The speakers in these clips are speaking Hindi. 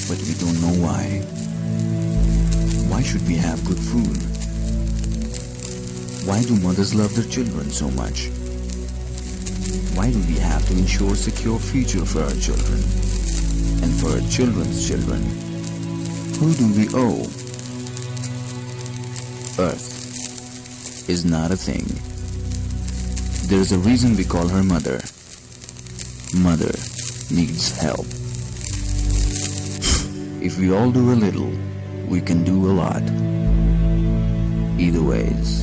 but we don't know why. Why should we have good food? Why do mothers love their children so much? Why do we have to ensure secure future for our children and for our children's children? Who do we owe? Earth is not a thing. There is a reason we call her mother. Mother needs help. If we all do a little, we can do a lot. Either ways.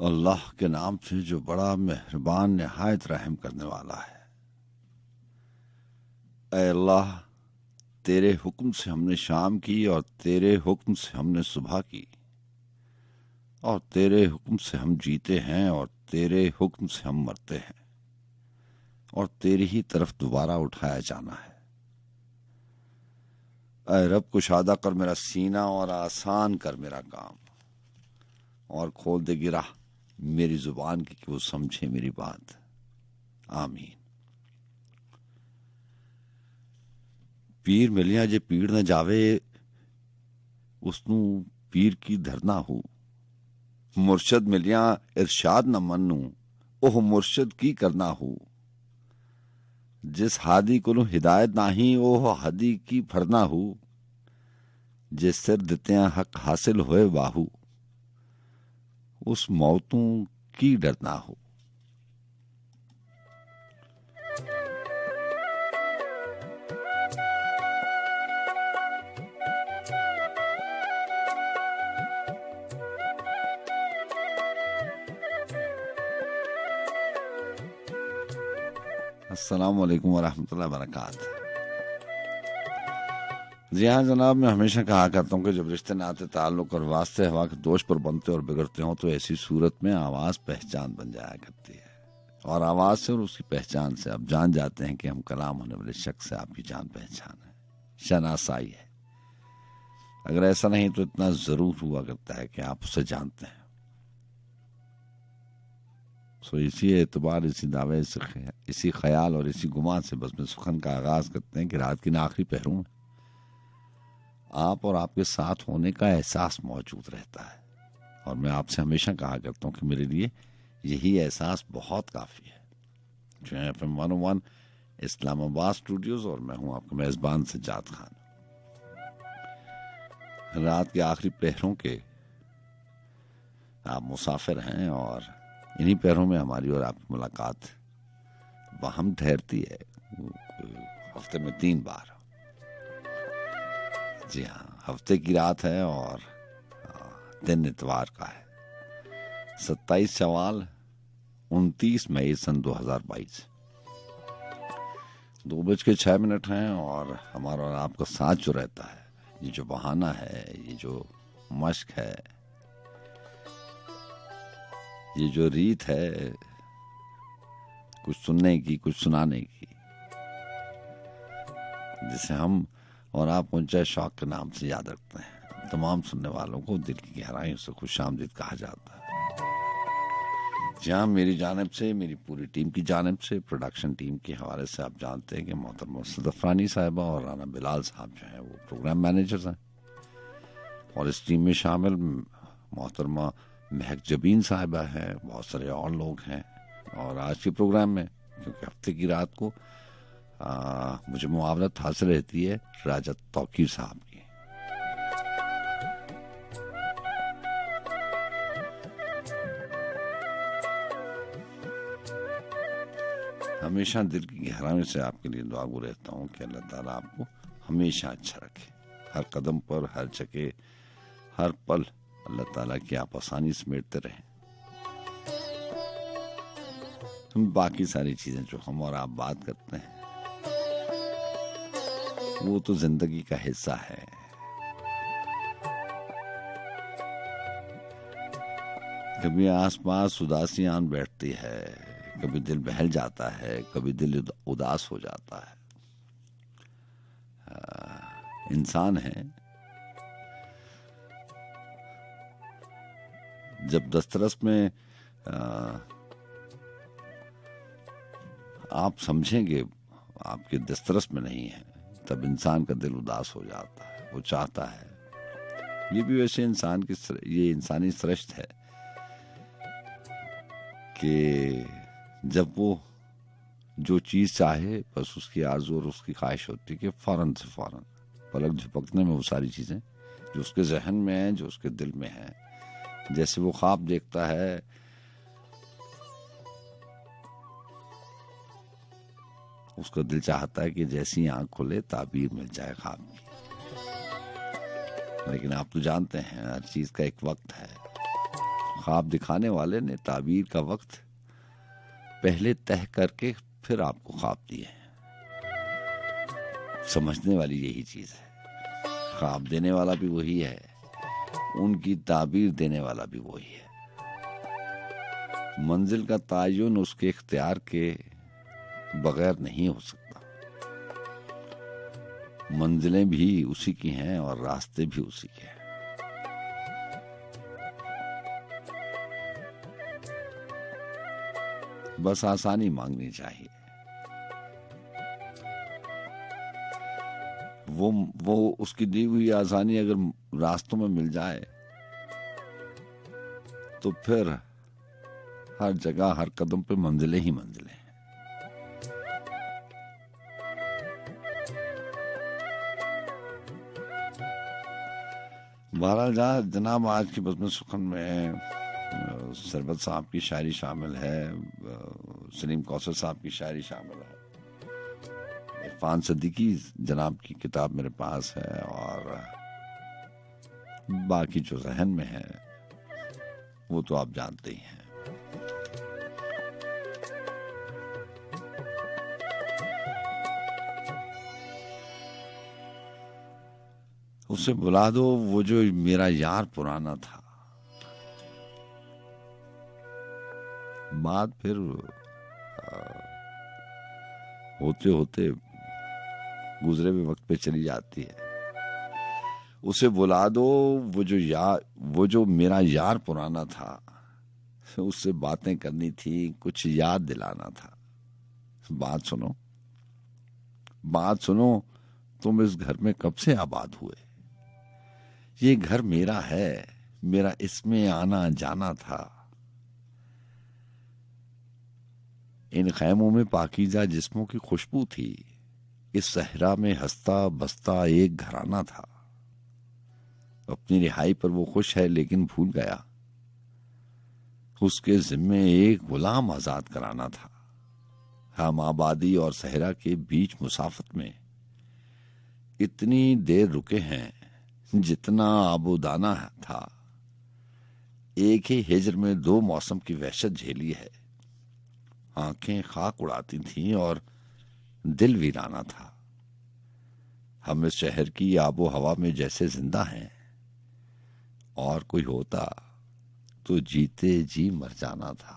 अल्लाह के नाम से जो बड़ा मेहरबान निहायत रहम करने वाला है। ऐ अल्लाह, तेरे हुक्म से हमने शाम की और तेरे हुक्म से हमने सुबह की और तेरे हुक्म से हम जीते हैं और तेरे हुक्म से हम मरते हैं और तेरी ही तरफ दोबारा उठाया जाना है। ऐ रब, कुशादा कर मेरा सीना और आसान कर मेरा काम और खोल दे गिरा मेरी जुबान की कि वो समझे मेरी बात। आमीन। पीर मिलिया जे पीड़ न जावे उसनू पीर की धरना हो। मुर्शद मिलिया इरशाद न मन्नू ओह मुर्शद की करना हो। जिस हादी को हिदायत नाही ओह हदी की फरना हो। जिस सिर दिते हक हासिल होए बाहू उस मौतों की डरना हो। अस्सलाम वालेकुम वरहमतुल्लाहि वबरकातुहू। जी हाँ जनाब, मैं हमेशा कहा करता हूँ कि जब रिश्ते नाते ताल्लुक और वास्ते हवा के दोष पर बनते और बिगड़ते हों तो ऐसी सूरत में आवाज़ पहचान बन जाया करती है और आवाज़ से और उसकी पहचान से आप जान जाते हैं कि हम कलाम होने वाले शख्स से आपकी जान पहचान है, शनासाई है। अगर ऐसा नहीं तो इतना ज़रूर हुआ करता है कि आप उसे जानते हैं। सो इसी एतबार, इसी दावे, इसी ख्याल और इसी गुमान से बस में सुखन का आगाज़ करते हैं कि रात की आखिरी पहरों में आप और आपके साथ होने का एहसास मौजूद रहता है और मैं आपसे हमेशा कहा करता हूँ कि मेरे लिए यही एहसास बहुत काफ़ी है। जो है FM 101 इस्लामाबाद स्टूडियोज और मैं हूँ आपका मेज़बान सज्जाद खान। रात के आखिरी पहरों के आप मुसाफिर हैं और इन्हीं पहरों में हमारी और आपकी मुलाकात वहम ठहरती है हफ्ते में 3 बार। जी हाँ, हफ्ते की रात है और दिन इतवार का है। 27 शवाल 29 मई सन 2022 2:06 हैं और हमारा और आपका साथ जो रहता है, ये जो बहाना है, ये जो मश्क है, ये जो रीत है कुछ सुनने की, कुछ सुनाने की, जिसे हम और आप ऊंचा शौक के नाम से याद रखते हैं, तमाम सुनने वालों को दिल की गहराइयों से खुशामदीद कहा जाता है। जहाँ मेरी जानिब से, मेरी पूरी टीम की जानिब से, प्रोडक्शन टीम के हवाले से आप जानते हैं कि मोहतरमा सदफरानी साहिबा और राना बिलाल साहब जो हैं वो प्रोग्राम मैनेजर्स हैं, और इस टीम में शामिल मोहतरमा महक जबीन साहिबा है, बहुत सारे और लोग हैं। और आज के प्रोग्राम में, क्योंकि हफ्ते की रात को मुझे मुआवनत हासिल रहती है राजा तौकीर साहब की। हमेशा दिल की गहराइयों से आपके लिए दुआगो रहता हूँ कि अल्लाह ताला आपको हमेशा अच्छा रखे, हर कदम पर, हर जगह, हर पल अल्लाह ताला की आप आसानी समेटते रहें। बाकी सारी चीजें जो हम और आप बात करते हैं वो तो जिंदगी का हिस्सा है। कभी आसपास उदासी आन बैठती है, कभी दिल बहल जाता है, कभी दिल उदास हो जाता है। इंसान है। जब दस्तरस में आप समझेंगे आपके दस्तरस में नहीं है, तब इंसान का दिल उदास हो जाता है। वो चाहता है, ये भी वैसे इंसान की, ये इंसानी सृष्टि है कि जब वो जो चीज चाहे बस उसकी आरज़ू और उसकी ख्वाहिश होती है कि फौरन से फौरन पलक झपकने में वो सारी चीजें जो उसके जहन में है, जो उसके दिल में है, जैसे वो ख्वाब देखता है, उसका दिल चाहता है कि जैसी आंख खुले ताबीर मिल जाए ख्वाब की। लेकिन आप तो जानते हैं हर चीज का एक वक्त है। ख्वाब दिखाने वाले ने ताबीर का वक्त पहले तय करके फिर आपको ख्वाब दिए हैं। समझने वाली यही चीज है। ख्वाब देने वाला भी वही है, उनकी ताबीर देने वाला भी वही है। मंजिल का तयन उसके इख्तियार के बगैर नहीं हो सकता। मंजिलें भी उसी की हैं और रास्ते भी उसी के हैं। बस आसानी मांगनी चाहिए। वो उसकी दी हुई आसानी अगर रास्तों में मिल जाए तो फिर हर जगह, हर कदम पे मंजिलें ही मंजिलें हैं। बहरहाल जनाब, आज की बज़्म सुखन में सरबत साहब की शायरी शामिल है, सलीम कौसर साहब की शायरी शामिल है, इरफान सिद्दीकी जनाब की किताब मेरे पास है, और बाकी जो जहन में है वो तो आप जानते ही हैं। उसे बुला दो वो जो मेरा यार पुराना था। बात फिर होते होते गुजरे हुए वक्त पे चली जाती है। उसे बुला दो वो जो मेरा यार पुराना था। उससे बातें करनी थी, कुछ याद दिलाना था। बात सुनो, तुम इस घर में कब से आबाद हुए? ये घर मेरा है, मेरा इसमें आना जाना था। इन खैमों में पाकीज़ा जिस्मों की खुशबू थी। इस सहरा में हंसता बसता एक घराना था। अपनी रिहाई पर वो खुश है लेकिन भूल गया उसके जिम्मे एक गुलाम आजाद कराना था। हम आबादी और सहरा के बीच मुसाफत में इतनी देर रुके हैं जितना आबोदाना था। एक ही हिज्र में 2 मौसम की वहशत झेली है। आंखें खाक उड़ाती थीं और दिल वीराना था। हम इस शहर की आबो हवा में जैसे जिंदा हैं, और कोई होता तो जीते जी मर जाना था।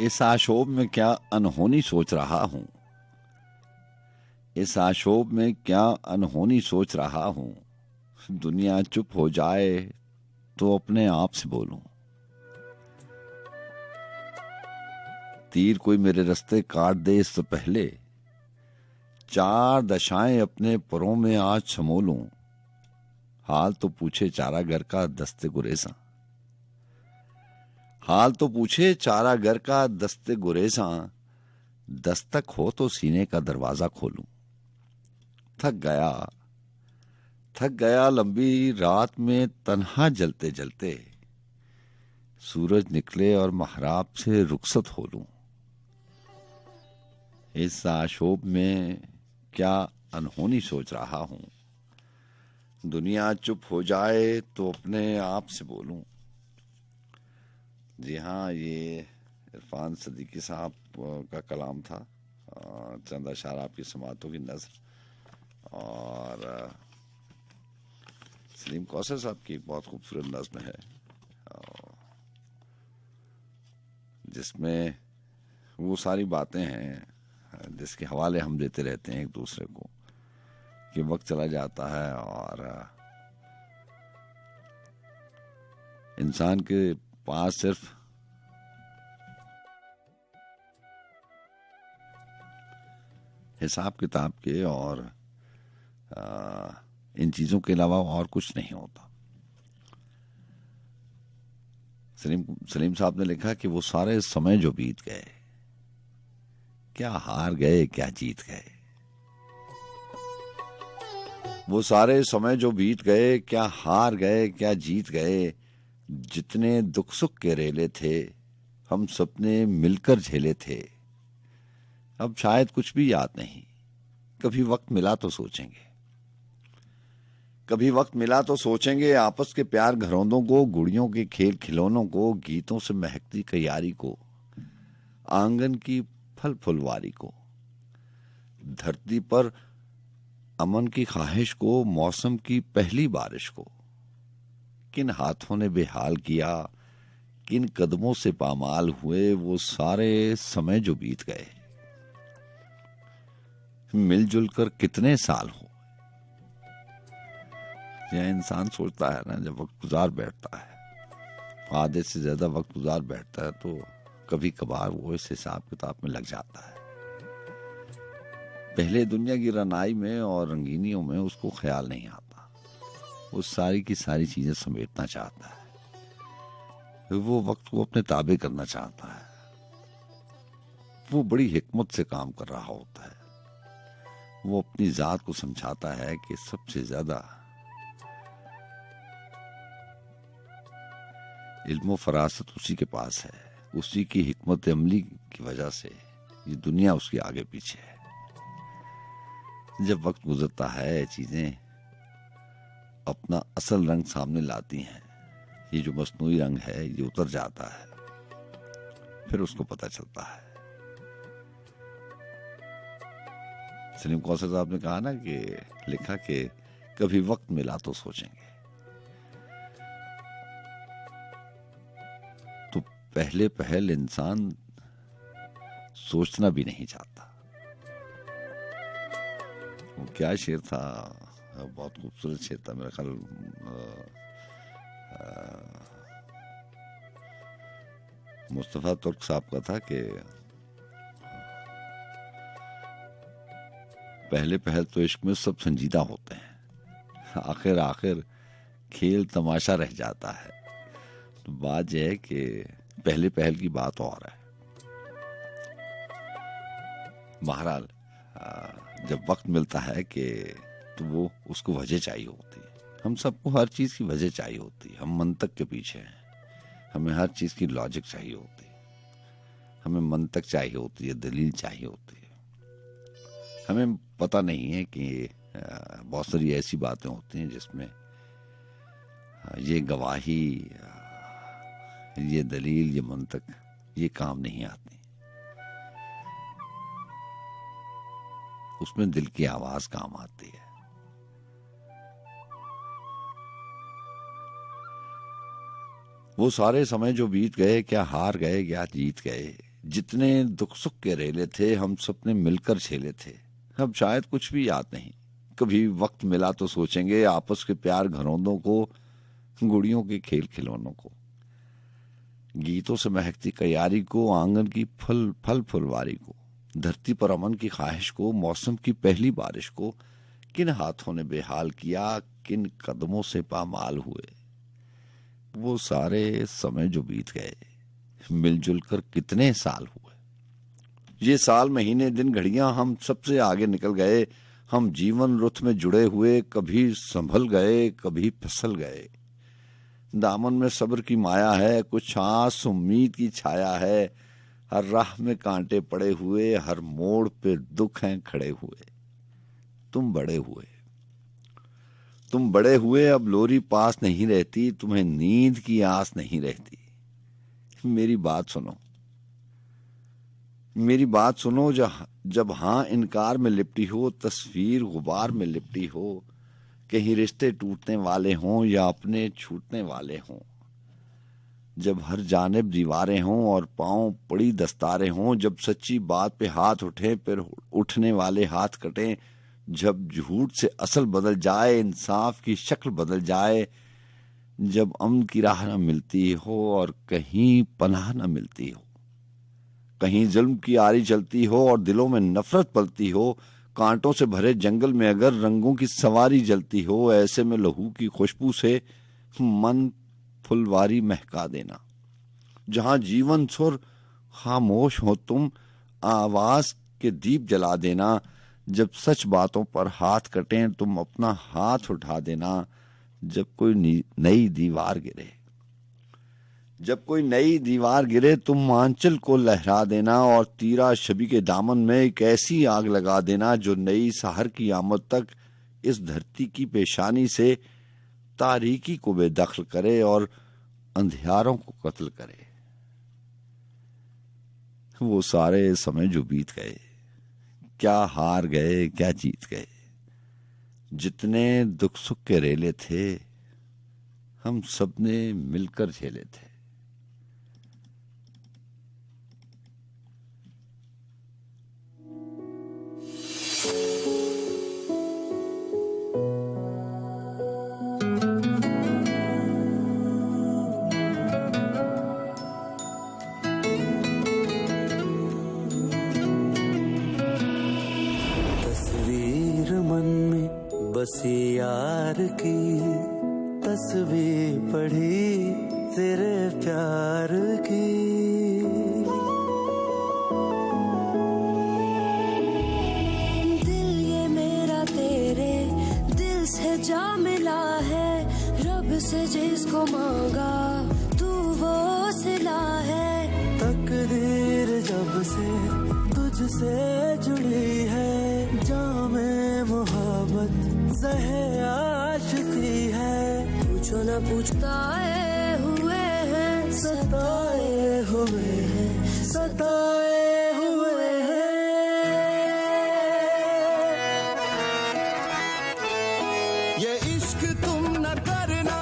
इस आशोभ में क्या अनहोनी सोच रहा हूं, इस आशोभ में क्या अनहोनी सोच रहा हूं। दुनिया चुप हो जाए तो अपने आप से बोलूं। तीर कोई मेरे रास्ते काट दे इससे पहले, चार दशाएं अपने परों में आज समोलूं। हाल तो पूछे चारागर का दस्ते गुरेसा, हाल तो पूछे चारागर का दस्ते गुरेसा। दस्तक हो तो सीने का दरवाजा खोलूं। थक गया लंबी रात में तन्हा जलते जलते। सूरज निकले और महराब से रुखसत हो लूं। इस आशोभ में क्या अनहोनी सोच रहा हूं। दुनिया चुप हो जाए तो अपने आप से बोलूं। जी हाँ, ये इरफान सदीकी साहब का कलाम था। चंद अशार आपकी समातों की नज़र, और सलीम कौसर साहब की एक बहुत खूबसूरत नज़्म है जिसमें वो सारी बातें हैं जिसके हवाले हम देते रहते हैं एक दूसरे को, कि वक्त चला जाता है और इंसान के पास सिर्फ हिसाब किताब के और इन चीजों के अलावा और कुछ नहीं होता। सलीम साहब ने लिखा कि वो सारे समय जो बीत गए, क्या हार गए क्या जीत गए। वो सारे समय जो बीत गए, क्या हार गए क्या जीत गए। जितने दुख सुख के रेले थे, हम सपने मिलकर झेले थे। अब शायद कुछ भी याद नहीं। कभी वक्त मिला तो सोचेंगे, कभी वक्त मिला तो सोचेंगे। आपस के प्यार घरौंदों को, गुड़ियों के खेल खिलौनों को, गीतों से महकती कयारी को, आंगन की फल फुलवारी को, धरती पर अमन की ख्वाहिश को, मौसम की पहली बारिश को। किन हाथों ने बेहाल किया, किन कदमों से पामाल हुए वो सारे समय जो बीत गए। मिलजुल कर कितने साल हो। यह इंसान सोचता है ना, जब वक्त गुजार बैठता है, आधे से ज्यादा वक्त गुजार बैठता है, तो कभी कभार वो इस हिसाब किताब में लग जाता है। पहले दुनिया की रनाई में और रंगीनियों में उसको ख्याल नहीं आता। वो सारी की सारी चीजें समेटना चाहता है। वो वक्त को अपने ताबे करना चाहता है। वो बड़ी हिकमत से काम कर रहा होता है। वो अपनी जात को समझाता है कि सबसे ज्यादा इल्म फरासत उसी के पास है। उसी की हिकमत अमली की वजह से ये दुनिया उसके आगे पीछे है। जब वक्त गुजरता है, चीजें अपना असल रंग सामने लाती हैं। ये जो मस्नूई रंग है ये उतर जाता है, फिर उसको पता चलता है। सलीम कौसर साहब ने कहा ना, कि लिखा कि कभी वक्त मिला तो सोचेंगे। तो पहले पहल इंसान सोचना भी नहीं चाहता। वो क्या शेर था, बहुत खूबसूरत शेर था, मेरा ख्याल मुस्तफा तुर्क साहब का था, कि पहले पहल तो इश्क में सब संजीदा होते हैं, आखिर आखिर खेल तमाशा रह जाता है। तो बात यह है कि पहले पहल की बात और है। बहरहाल जब वक्त मिलता है कि तो वो उसको वजह चाहिए होती है। हम सबको हर चीज की वजह चाहिए होती है। हम मंतक के पीछे हैं। हमें हर चीज की लॉजिक चाहिए होती है। हमें मंतक चाहिए होती है, दलील चाहिए होती है। हमें पता नहीं है कि बहुत सारी ऐसी बातें होती हैं जिसमें ये गवाही, ये दलील, ये मंतक, ये काम नहीं आती। उसमें दिल की आवाज काम आती है। वो सारे समय जो बीत गए, क्या हार गए क्या जीत गए। जितने दुख सुख के रेले थे हम सबने मिलकर झेले थे। अब शायद कुछ भी याद नहीं। कभी वक्त मिला तो सोचेंगे आपस के प्यार घरौंदों को, गुड़ियों के खेल खिलौनों को, गीतों से महकती कयारी को, आंगन की फल फुलवारी को, धरती पर अमन की ख्वाहिश को, मौसम की पहली बारिश को। किन हाथों ने बेहाल किया, किन कदमों से पामाल हुए। वो सारे समय जो बीत गए, मिलजुल कर कितने साल हुए। ये साल, महीने, दिन, घड़ियां हम सबसे आगे निकल गए। हम जीवन रुत में जुड़े हुए, कभी संभल गए, कभी फिसल गए। दामन में सब्र की माया है, कुछ आस उम्मीद की छाया है। हर राह में कांटे पड़े हुए, हर मोड़ पे दुख हैं खड़े हुए। तुम बड़े हुए, अब लोरी पास नहीं रहती, तुम्हें नींद की आस नहीं रहती। मेरी बात सुनो, जब हाँ इनकार में लिपटी हो, तस्वीर गुबार में लिपटी हो, कहीं रिश्ते टूटने वाले हों या अपने छूटने वाले हों, जब हर जानिब दीवारें हों और पांव पड़ी दस्तारें हों, जब सच्ची बात पे हाथ उठे फिर उठने वाले हाथ कटें, जब झूठ से असल बदल जाए, इंसाफ की शक्ल बदल जाए, जब अमन की राह न मिलती हो और कहीं पनाह न मिलती हो, कहीं जुल्म की आरी चलती हो और दिलों में नफरत पलती हो, कांटों से भरे जंगल में अगर रंगों की सवारी जलती हो, ऐसे में लहू की खुशबू से मन फुलवारी महका देना। जहां जीवन सुर खामोश हो, तुम आवाज के दीप जला देना। जब सच बातों पर हाथ कटें, तुम अपना हाथ उठा देना। जब कोई नई दीवार गिरे, तुम आंचल को लहरा देना और तीरा शबी के दामन में एक ऐसी आग लगा देना जो नई सहर की आमद तक इस धरती की पेशानी से तारीकी को बेदखल करे और अंधियारों को कत्ल करे। वो सारे समय जो बीत गए, क्या हार गए, क्या जीत गए। जितने दुख सुख के रेले थे हम सबने मिलकर झेले थे। बसी यार की तस्वीर पढ़ी तेरे प्यार की, दिल ये मेरा तेरे दिल से जा मिला है, रब से जिसको मांगा तू वो सिला है। तकदीर जब से तुझसे जुड़ी है, जामे मोहब्बत ज़हे आशिकी है। पूछो ना पूछताए हुए हैं, सताए हुए हैं, सताए हुए हैं। ये इश्क तुम न करना,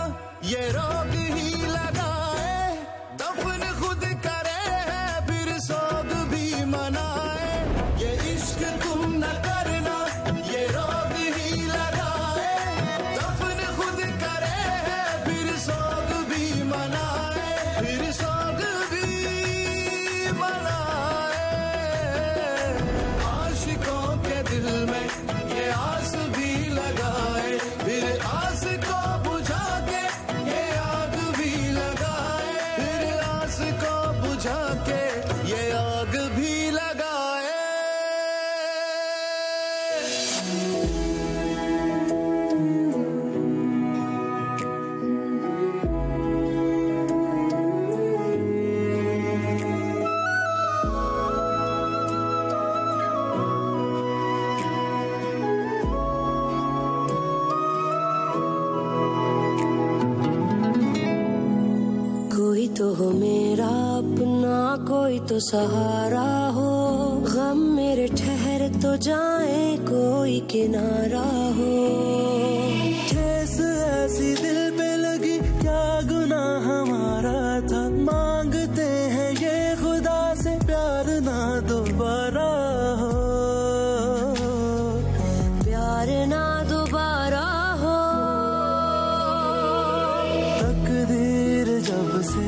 ये रोग ही लगाए, दफन खुद करे है फिर सोग भी मनाए। ये इश्क तुम न करना, ये रोग ही लगाए, दफन खुद करे है फिर सोग भी मनाए, फिर सोग भी मनाए। आशिकों के दिल में ये आस भी लगाए, फिर आस को बुझा के ये आग भी लगाए, फिर आस को बुझा के ये आग भी लगाए। कोई तो हो मेरा अपना, कोई तो सहारा हो, गम मेरे ठहर तो जाए कोई किनारा हो। ठेस ऐसी दिल पे लगी, क्या गुनाह हमारा था, मांगते हैं ये खुदा से प्यार दोबारा हो, प्यार ना दोबारा हो। तकदीर जब से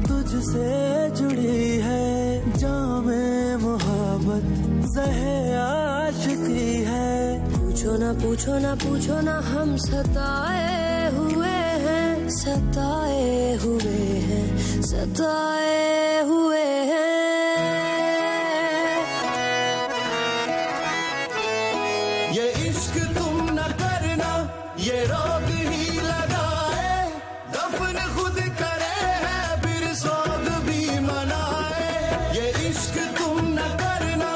तुझसे जुड़ी है, जामे मोहब्बत ज़हे आशिकी है। पूछो ना पूछो ना पूछो ना, हम सताए हुए हैं, सताए हुए हैं, सताए हुए हैं। ये इश्क तुम न करना, ये रोग ही लगाए, दफन खुद करे है फिर सोग भी मनाए। ये इश्क तुम न करना,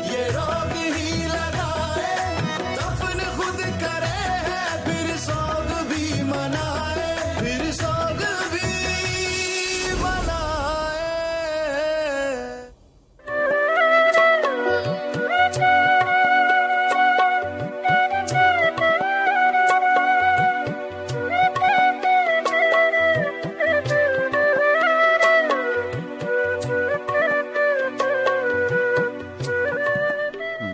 ये रोग ही लगाए, दफन खुद करे है फिर सोग भी मनाए, फिर सोग भी मनाए।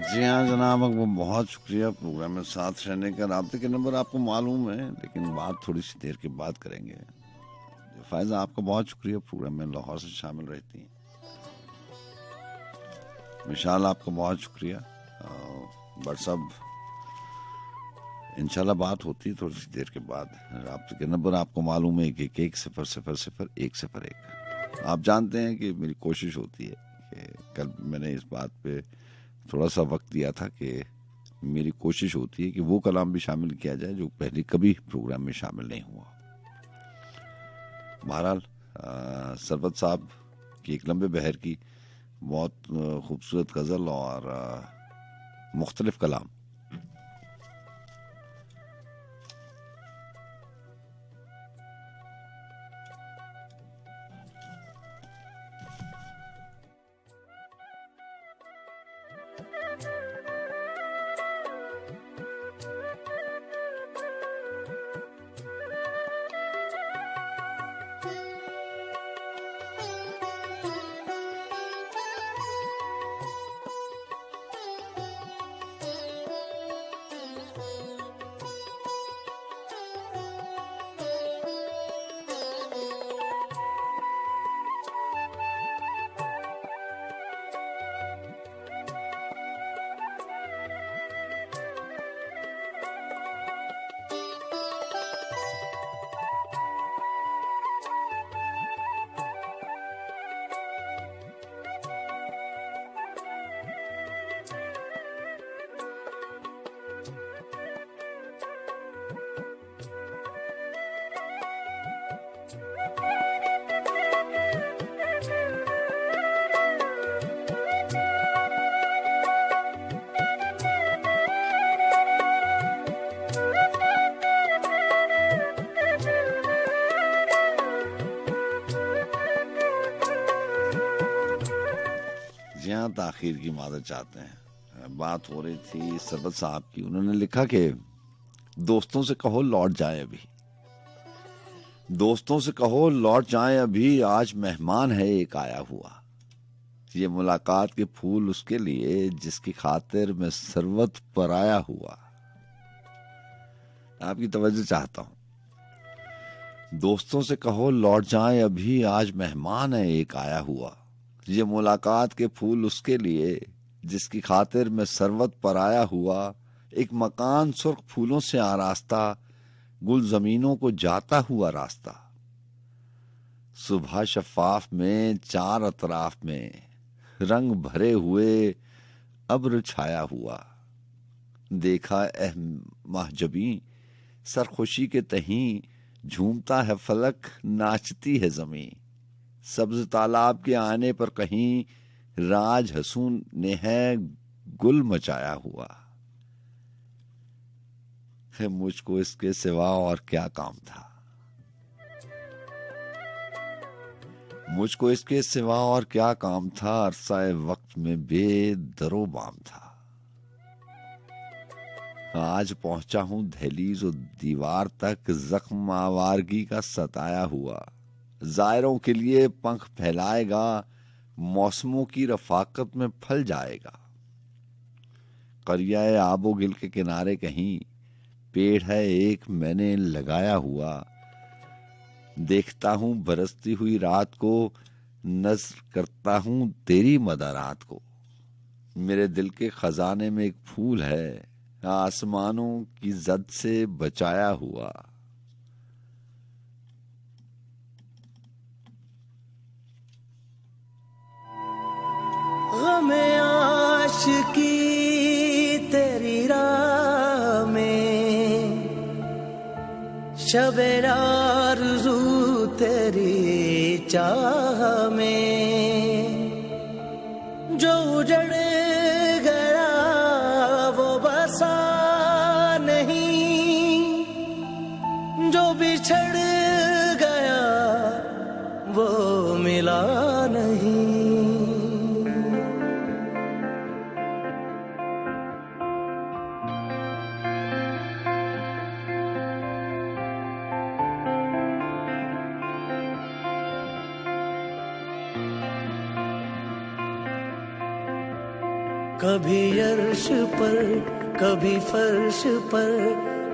जी हाँ जनाब, वो बहुत शुक्रिया प्रोग्राम में साथ रहने का। राब्ते के नंबर आपको मालूम है, लेकिन बात थोड़ी सी देर के बाद करेंगे। फायजा, आपका बहुत शुक्रिया प्रोग्राम में लाहौर से शामिल रहती हैं। विशाल, आपका बहुत शुक्रिया। बट सब इंशाल्लाह बात होती है थोड़ी सी देर के बाद। राब्ते के नंबर आपको मालूम है कि 1-0-0-1-1। आप जानते हैं कि मेरी कोशिश होती है कि कल मैंने इस बात पे थोड़ा सा वक्त दिया था कि मेरी कोशिश होती है कि वो कलाम भी शामिल किया जाए जो पहले कभी प्रोग्राम में शामिल नहीं हुआ। बहरहाल सरबत साहब की एक लंबे बहर की बहुत खूबसूरत गज़ल और मुख्तलिफ कलाम। जहाँ ताखीर की मादत चाहते हैं। बात हो रही थी सरबत साहब की। उन्होंने लिखा कि दोस्तों से कहो लौट जाए अभी, दोस्तों से कहो लौट जाए अभी, आज मेहमान है एक आया हुआ। ये मुलाकात के फूल उसके लिए जिसकी खातिर मैं सरवत पर आया हुआ। आपकी तवज्जो चाहता हूं। दोस्तों से कहो लौट जाए अभी, आज मेहमान है एक आया हुआ। ये मुलाकात के फूल उसके लिए जिसकी खातिर मैं सरवत पर आया हुआ। एक मकान सुर्ख फूलों से आरास्ता, गुल जमीनों को जाता हुआ रास्ता। सुबह शफाफ में चार अतराफ में रंग भरे हुए अब्र छाया हुआ। देखा एह महजबी सरखुशी के तहीं, झूमता है फलक नाचती है जमीन। सब्ज तालाब के आने पर कहीं राज हसून ने है गुल मचाया हुआ है। मुझको इसके सिवा और क्या काम था, मुझको इसके सिवा और क्या काम था। अरसाए वक्त में बेदरो बाम था। आज पहुंचा हूं दहलीज और दीवार तक, जख्म आवारगी का सताया हुआ। जायरों के लिए पंख फैलाएगा मौसमों की रफाकत में फल जाएगा। करियाए आबो गिल के किनारे कहीं पेड़ है एक मैंने लगाया हुआ, देखता हूं बरसती हुई रात को, नज़र करता हूं तेरी मदारात को। मेरे दिल के खजाने में एक फूल है, आसमानों की जद से बचाया हुआ। गमे आशिकी तेरी राह में, शबे आरज़ू तेरी चाह में, जो उजड़ गया वो बसा नहीं, जो बिछड़ गया वो मिला नहीं। कभी अर्श पर कभी फर्श पर,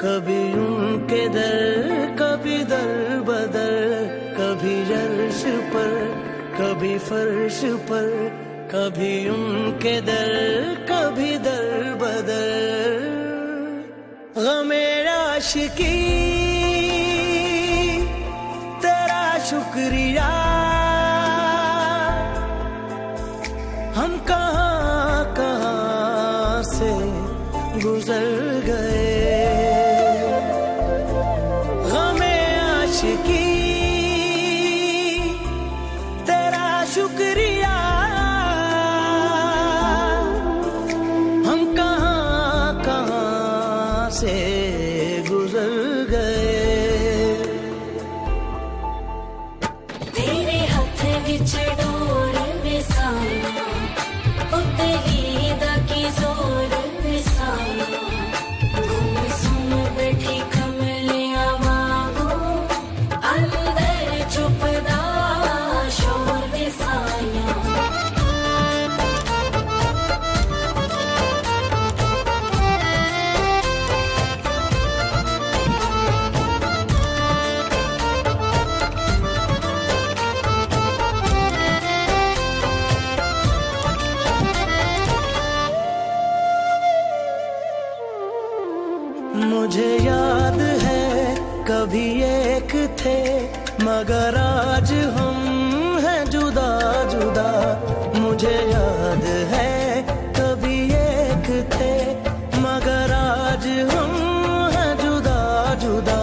कभी उनके दर कभी दर बदर, कभी अर्श पर कभी फर्श पर, कभी उनके दर कभी दर बदर। गमे आशिकी तेरा शुक्रिया, हम कहाँ कहाँ से गुजर गए। गमे आशिकी तेरा शुक्रिया, हम कहाँ कहाँ से गुजर गए। तेरे हाथ विच डोर विसाना, उतरी दा की जोर विसाना, घूम सुन बैठी कमलिया वांगू, अंदर चुपदा शोर विसाया। मुझे याद है कभी एक थे, मगर आज हम हैं जुदा जुदा। मुझे याद है कभी एक थे, मगर आज हम हैं जुदा जुदा।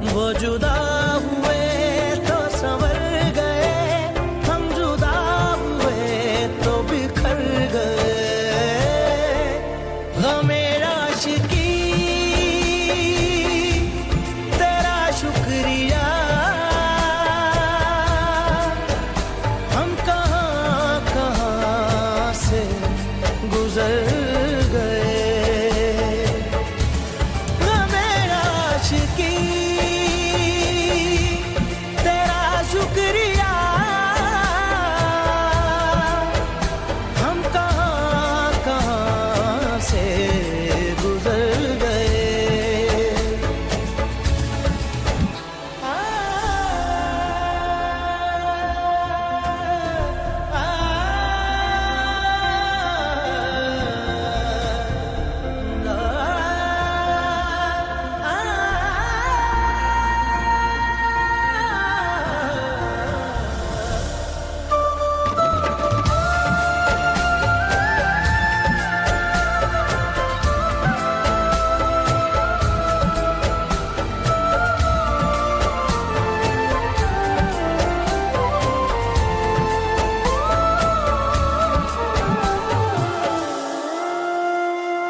वो जुदा हुए तो संवर गए, हम जुदा हुए तो बिखर गए। गमे आशिकी शुक्रिया, हम कहाँ कहाँ से गुजर गए। मेरा आशिकी तेरा शुक्रिया, हम कहाँ कहाँ से गुजर गए।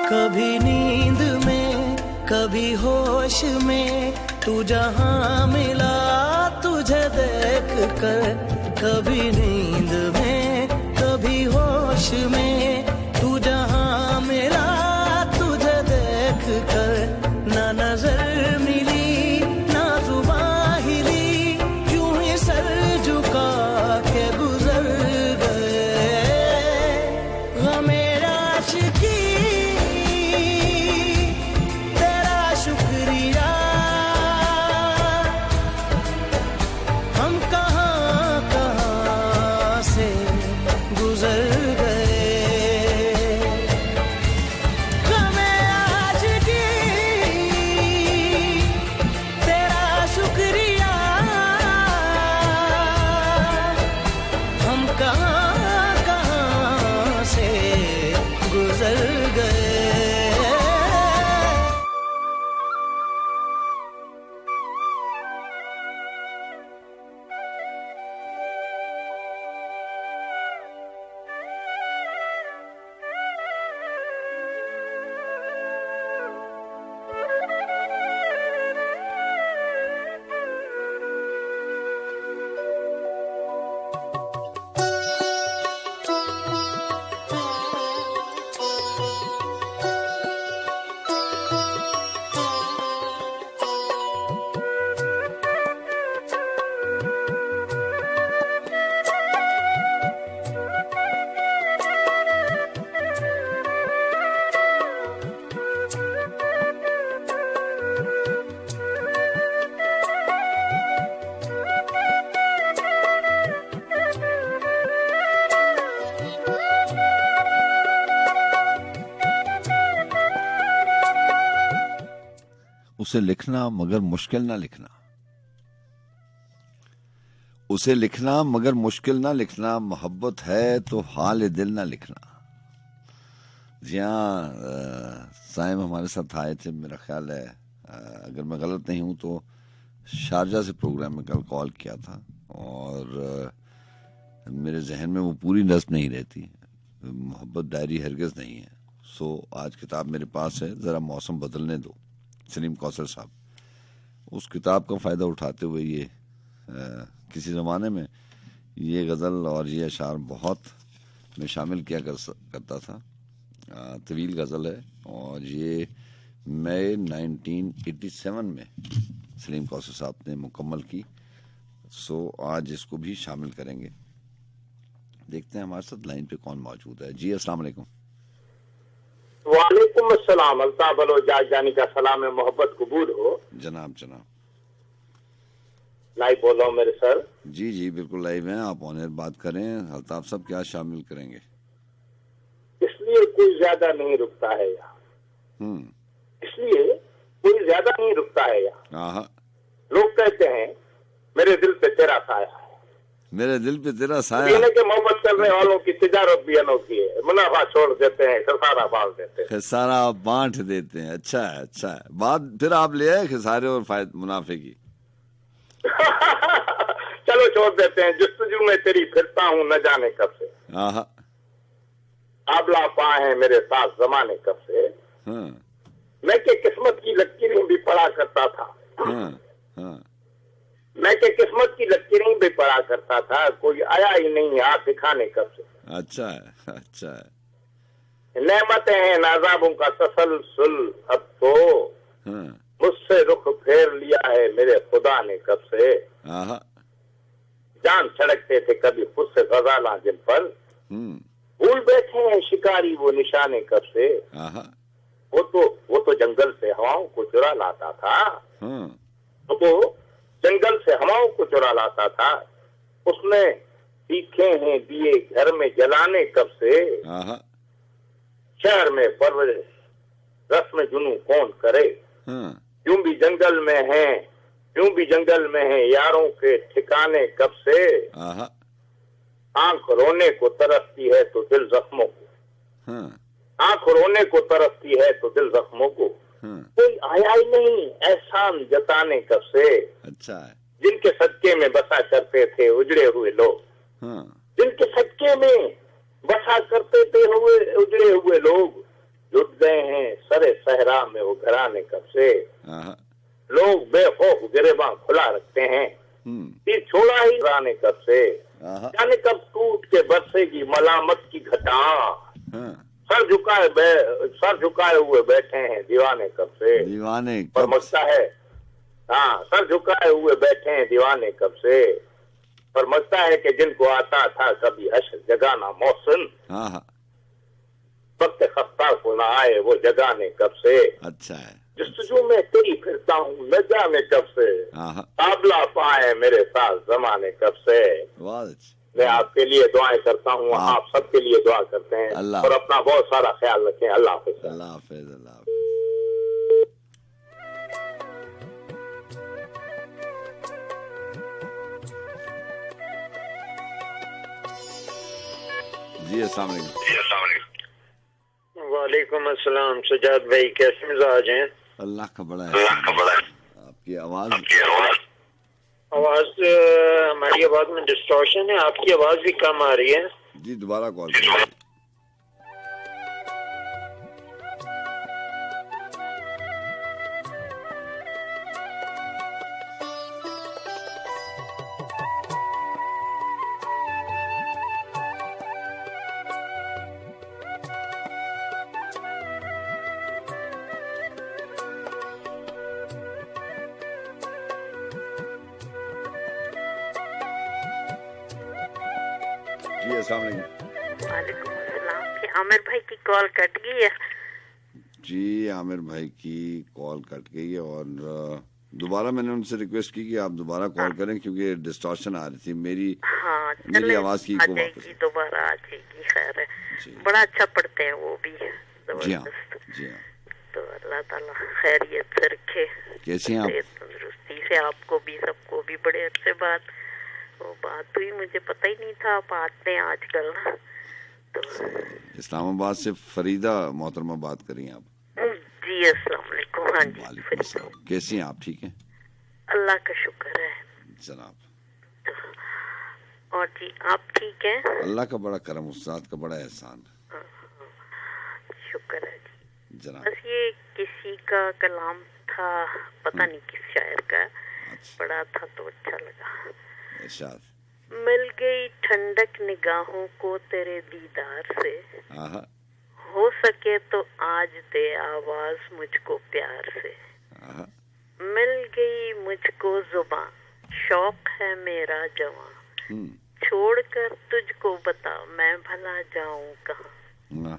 कभी नींद में कभी होश में, तू जहां मिला तुझे देख कर। कभी नींद में कभी होश में, तू जहां मिला तुझे देख कर। ना नजर मिली ना जुबान हिली, यूं ही सर झुका के गुजर गए। गए। हमें आज की तेरा शुक्रिया, हम कहाँ से गुजर गए। उसे लिखना मगर मुश्किल ना लिखना, उसे लिखना मगर मुश्किल ना लिखना, मोहब्बत है तो हाल दिल ना लिखना। जी हाँ, साइम हमारे साथ आए थे, मेरा ख्याल है अगर मैं गलत नहीं हूं तो शारजा से प्रोग्राम में कल कॉल किया था, और मेरे जहन में वो पूरी नज़्म नहीं रहती। मोहब्बत डायरी हरगिज़ नहीं है। सो आज किताब मेरे पास है, ज़रा मौसम बदलने दो, सलीम कौसर साहब। उस किताब का फ़ायदा उठाते हुए ये किसी ज़माने में ये गज़ल और ये अशार बहुत में शामिल किया करता था। तवील गज़ल है और ये मई 1987 में सलीम कौसर साहब ने मुकम्मल की। सो आज इसको भी शामिल करेंगे। देखते हैं हमारे साथ लाइन पे कौन मौजूद है। जी अस्सलाम वालेकुम। वालेकुम अस्सलाम। अल्ताफ बलोच जानी का सलाम है, मोहब्बत कबूल हो। जनाब जनाब लाइव बोल रहा हूँ मेरे सर। जी जी बिल्कुल लाइव हैं, आप ऑनर बात करें। अल्ताफ साहब क्या शामिल करेंगे? इसलिए कोई ज्यादा नहीं रुकता है यहाँ, इसलिए कोई ज्यादा नहीं रुकता है यहाँ। लोग कहते हैं मेरे दिल पे तेरा साया है, मेरे दिल पे तेरा साया। पीने के मोहब्बत करने वालों की तिजारत भी अनोखी है, मुनाफा छोड़ देते हैं, खसारा बांट देते हैं। खसारा बांट देते हैं। अच्छा है, अच्छा है। बात फिर आप ले आए खसारे और मुनाफे की। चलो छोड़ देते हैं। जुस्तजू में तेरी फिरता हूँ न जाने कब से, आबला पाए हैं मेरे साथ जमाने कब से। मैं के किस्मत की लकीरें भी पढ़ा करता था, मैं के किस्मत की लकीरें भी पढ़ा करता था, कोई आया ही नहीं हाथ दिखाने कब से। अच्छा है, अच्छा है। नेमतें हैं नाज़ाबों का तसलसल, अब तो मुझसे रुख फेर लिया है मेरे खुदा ने कब से। जान छड़कते थे कभी खुद से गजाला जिन पर, भूल बैठे हैं शिकारी वो निशाने कब से। वो तो जंगल से हवाओं को चुरा लाता था, वो तो जंगल से हवाओं को चुरा लाता था। उसने सीखे हैं दिए घर में जलाने कब से। शहर में परवरिश रस्म जुनू कौन करे, यूं भी जंगल में है, यूं भी जंगल में है यारों के ठिकाने कब से। आंख रोने को तरसती है तो दिल जख्मों को, आंख रोने को तरसती है तो दिल जख्मों को, कोई आया ही नहीं एहसान जताने कब से। अच्छा है। जिनके सदके में बसा करते थे उजड़े हुए लोग, जिनके सदके में बसा करते थे उजड़े हुए लोग, जुट गए हैं सरे सहरा में वो घराने कब से। लोग बेखौफ गिरेबां खुला रखते हैं, तीर छोड़ा ही राने कब से। जाने कब टूट के बरसेगी मलामत की घटा, सर झुकाए हुए बैठे हैं दीवाने कब से। दीवाने पर मस्ता है, हाँ सर झुकाए हुए बैठे हैं दीवाने कब से। पर मस्ता है कि जिनको आता था कभी हश्र जगाना मौसम, वक्त खस्ता को न आए वो जगाने कब से। अच्छा है। जुस्तजू में तेरी फिरता हूँ न जाने कब से, काबला पाए मेरे साथ जमाने कब से। मैं आपके लिए दुआएं करता हूँ, आप सबके लिए दुआ करते हैं अल्लाह। और अपना बहुत सारा ख्याल रखें। अल्लाह हाफिज। अल्लाह हाफिज। अल्लाह हाफिज। जी अस्सलाम वालेकुम। वालेकुम अस्सलाम। सजाद भाई कैसे मिजाज हैं? अल्लाह का बड़ा है। आपकी आवाज हमारी आवाज में डिस्टॉर्शन है, आपकी आवाज भी कम आ रही है। जी दोबारा कॉल कीजिए। जी अस्सलाम वालेकुम। वालेकुम अस्सलाम। कि आमिर भाई की कॉल कट गई है? जी आमिर भाई की कॉल कट गई है और दोबारा मैंने उनसे रिक्वेस्ट की कि आप दोबारा कॉल करें क्योंकि डिस्टॉर्शन आ रही थी मेरी। हाँ मेरी चले, आवाज की आ को वापस। जाएगी, दोबारा आ जाएगी। खैर जी। है, बड़ा अच्छा पढ़ते हैं वो भी, जी हाँ जबरदस्त। जी हाँ। तो अल्लाह ताला खैरियत से रखे, कैसी हैं आप? सेहत तंदुरुस्ती से आपको भी सबको भी। बड़े अच्छे बात वो बात हुई, मुझे पता ही नहीं था आप आते हैं आजकल ना। तो इस्लामाबाद से फरीदा मोहतरमा बात करिए आप। जी अस्सलाम वालेकुम। हाँ जी वालेकुम अस्सलाम। कैसी हैं आप? ठीक हैं अल्लाह का शुक्र है जनाब। और जी आप ठीक हैं? अल्लाह का बड़ा करम, उस्ताद का बड़ा एहसान शुक्र है जी। जनाब। बस ये किसी का कलाम था, पता नहीं किस शायर का, अच्छा पढ़ा था तो अच्छा लगा। इरशाद। मिल गई ठंडक निगाहों को तेरे दीदार से, आहा हो सके तो आज दे आवाज मुझको प्यार से। आहा मिल गई मुझको जुबां, शौक है मेरा जवां, छोड़कर तुझको बता मैं भला जाऊं कहाँ। आहा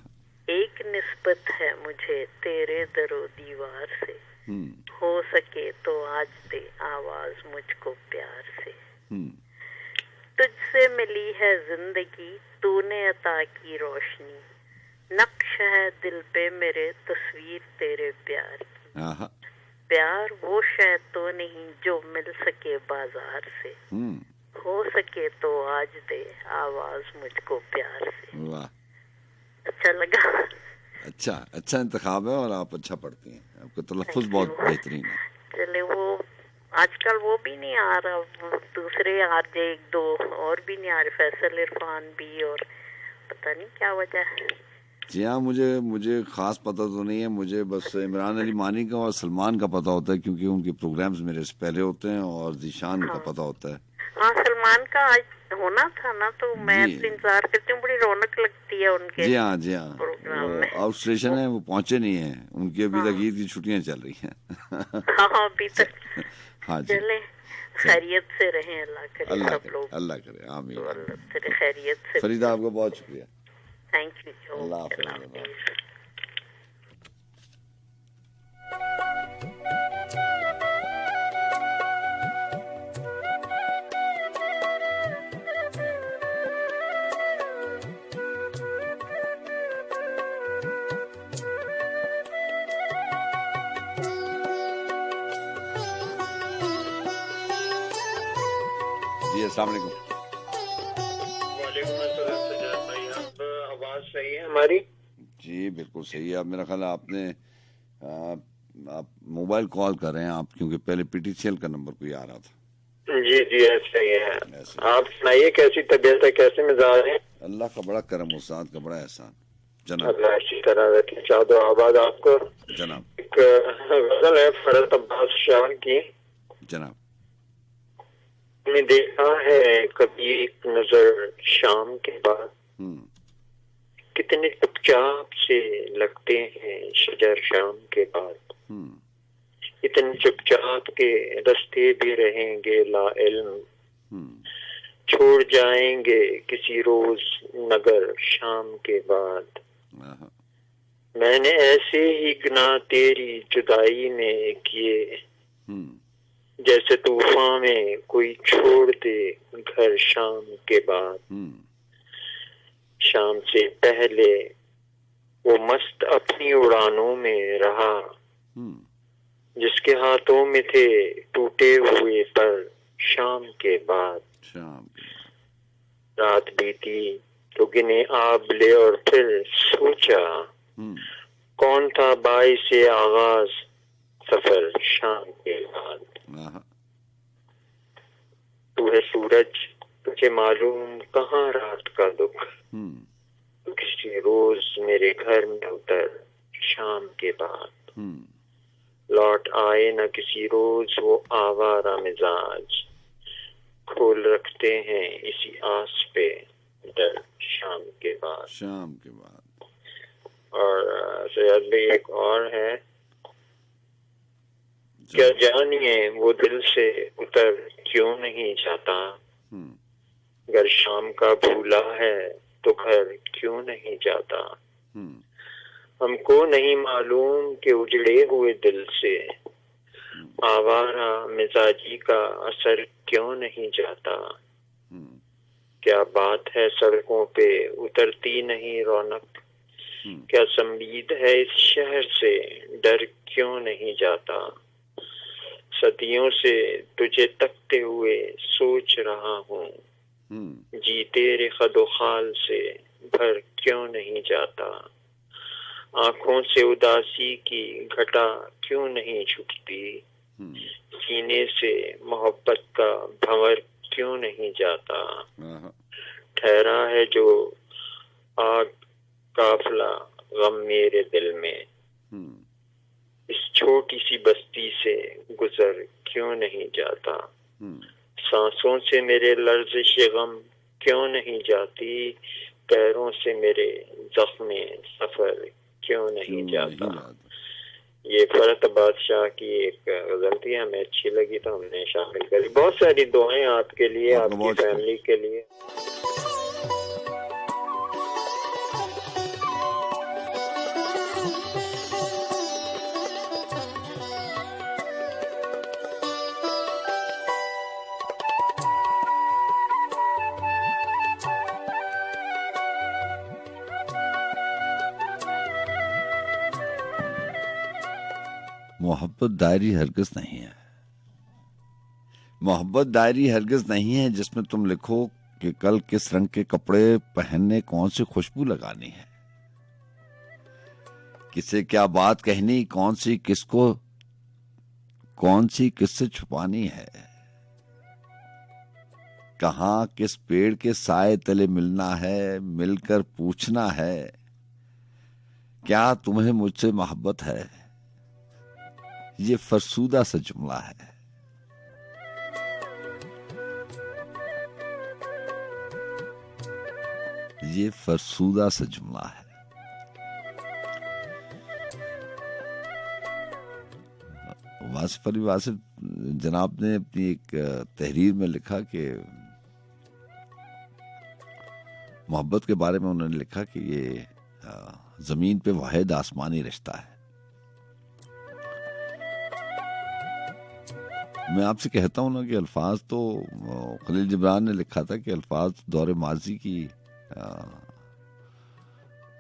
एक निस्बत है मुझे तेरे दरो दीवार से, हो सके तो आज दे आवाज मुझको प्यार से। तुझसे मिली है जिंदगी, तूने अता की रोशनी, नक्श है दिल पे मेरे तस्वीर तेरे प्यार की। आहा प्यार वो शय तो नहीं जो मिल सके बाजार से, हो सके तो आज दे आवाज मुझको प्यार से। वाह अच्छा लगा? अच्छा इंतखाब है और आप अच्छा पढ़ती हैं, आपका तलफ्फुज़ बहुत बेहतरीन है। चले वो आजकल वो भी नहीं आ रहा, वो दूसरे आरजे एक दो और भी नहीं आ रहे, फैसल इरफान भी, और पता नहीं क्या वजह है। जी हाँ मुझे खास पता तो नहीं है, मुझे बस इमरान अली मानी का और सलमान का पता होता है क्योंकि उनके प्रोग्राम्स मेरे से पहले होते हैं, और जीशान का पता होता है। हाँ सलमान का आज होना था ना, तो मैं जी। तो इंतजार करती हूँ, बड़ी रौनक लगती है उनके जी हाँ प्रोग्राम वो में। आउट स्टेशन है, वो पहुंचे नहीं है, उनकी अभी तक ईद की छुट्टियां चल रही हैं। हाँ अभी तक। हाँ जी चले खैरियत से रहें, अल्लाह करे अल्लाह सब करे लोग, अल्लाह करे आमीन। तो अल्लाह तेरे खैरियत से। फरीदा आपका बहुत शुक्रिया। थैंक यू जो। अल्लाह हाफ़िज़। जी अस्सलाम वालेकुम। वालेकुम अस्सलाम सजाद भाई, आप आवाज सही है हमारी? जी बिल्कुल सही है। अब मेरा ख्याल है आपने आप मोबाइल कॉल कर रहे हैं आप, क्योंकि पहले पीटीसीएल का नंबर कोई आ रहा था। जी ऐसा ही है। ऐसे। आप सुनाइए कैसी तबीयत है, कैसे मिजाज है? अल्लाह का बड़ा करम, उस्ताद का बड़ा एहसान जनाब। अल्लाह अच्छी तरह रखे, चादो आबाद आपको। जनाब एक गजल है फरत अब्बास शाह की। जनाब। मैंने देखा है कभी एक नजर शाम के बाद, कितने चुपचाप से लगते हैं शजर शाम के बाद, इतने चुपचाप के रास्ते भी रहेंगे ला इल्म, छोड़ जाएंगे किसी रोज नगर शाम के बाद। मैंने ऐसे ही गुनाह तेरी जुदाई में किए, जैसे तूफान में कोई छोड़ दे घर शाम के बाद, शाम से पहले वो मस्त अपनी उड़ानों में रहा, जिसके हाथों में थे टूटे हुए पर शाम के बाद। रात बीती तो गिने आबले और फिर सोचा कौन था बाई से आगाज सफर शाम के बाद। तू है सूरज, तुझे मालूम कहाँ रात का दुख, तो किसी रोज मेरे घर में उतर शाम के बाद। लौट आए न किसी रोज वो आवारा मिजाज, खोल रखते हैं इसी आस पे डर शाम के बाद। और सैयद भी एक और है, क्या जानिए वो दिल से उतर क्यों नहीं जाता, अगर शाम का भूला है तो घर क्यों नहीं जाता। हमको नहीं मालूम कि उजड़े हुए दिल से आवारा मिजाजी का असर क्यों नहीं जाता। क्या बात है सड़कों पे उतरती नहीं रौनक, क्या संबीद है इस शहर से डर क्यों नहीं जाता। सदियों से तुझे तकते हुए सोच रहा हूँ, जी तेरे खदो खाल से भर क्यों नहीं जाता। आंखों से उदासी की घटा क्यों नहीं छुटती, सीने से मोहब्बत का भंवर क्यों नहीं जाता। ठहरा है जो आग काफला गम मेरे दिल में, इस छोटी सी बस्ती से गुजर क्यों नहीं जाता। सांसों से मेरे लर्ज़िश गम क्यों नहीं जाती, पैरों से मेरे जख्मे सफर क्यों नहीं जाता। ये फरत बादशाह की एक गजल थी, हमें अच्छी लगी तो हमने शामिल करी। बहुत सारी दुआएं आपके लिए, आपकी फैमिली के लिए। मोहब्बत डायरी हरगिज नहीं है। मोहब्बत डायरी हरगिज नहीं है जिसमें तुम लिखो कि कल किस रंग के कपड़े पहनने, कौन सी खुशबू लगानी है, किसे क्या बात कहनी, कौन सी किससे छुपानी है, कहां किस पेड़ के साए तले मिलना है, मिलकर पूछना है क्या तुम्हें मुझसे मोहब्बत है। ये फरसूदा सा जुमला है। ये फरसूदा सा जुमला है। वासिफ अली वासिफ जनाब ने अपनी एक तहरीर में लिखा कि मोहब्बत के बारे में उन्होंने लिखा कि ये जमीन पे वाहिद आसमानी रिश्ता है। मैं आपसे कहता हूं ना कि अल्फाज तो खलील जिब्रान ने लिखा था कि अल्फाज दौरे माजी की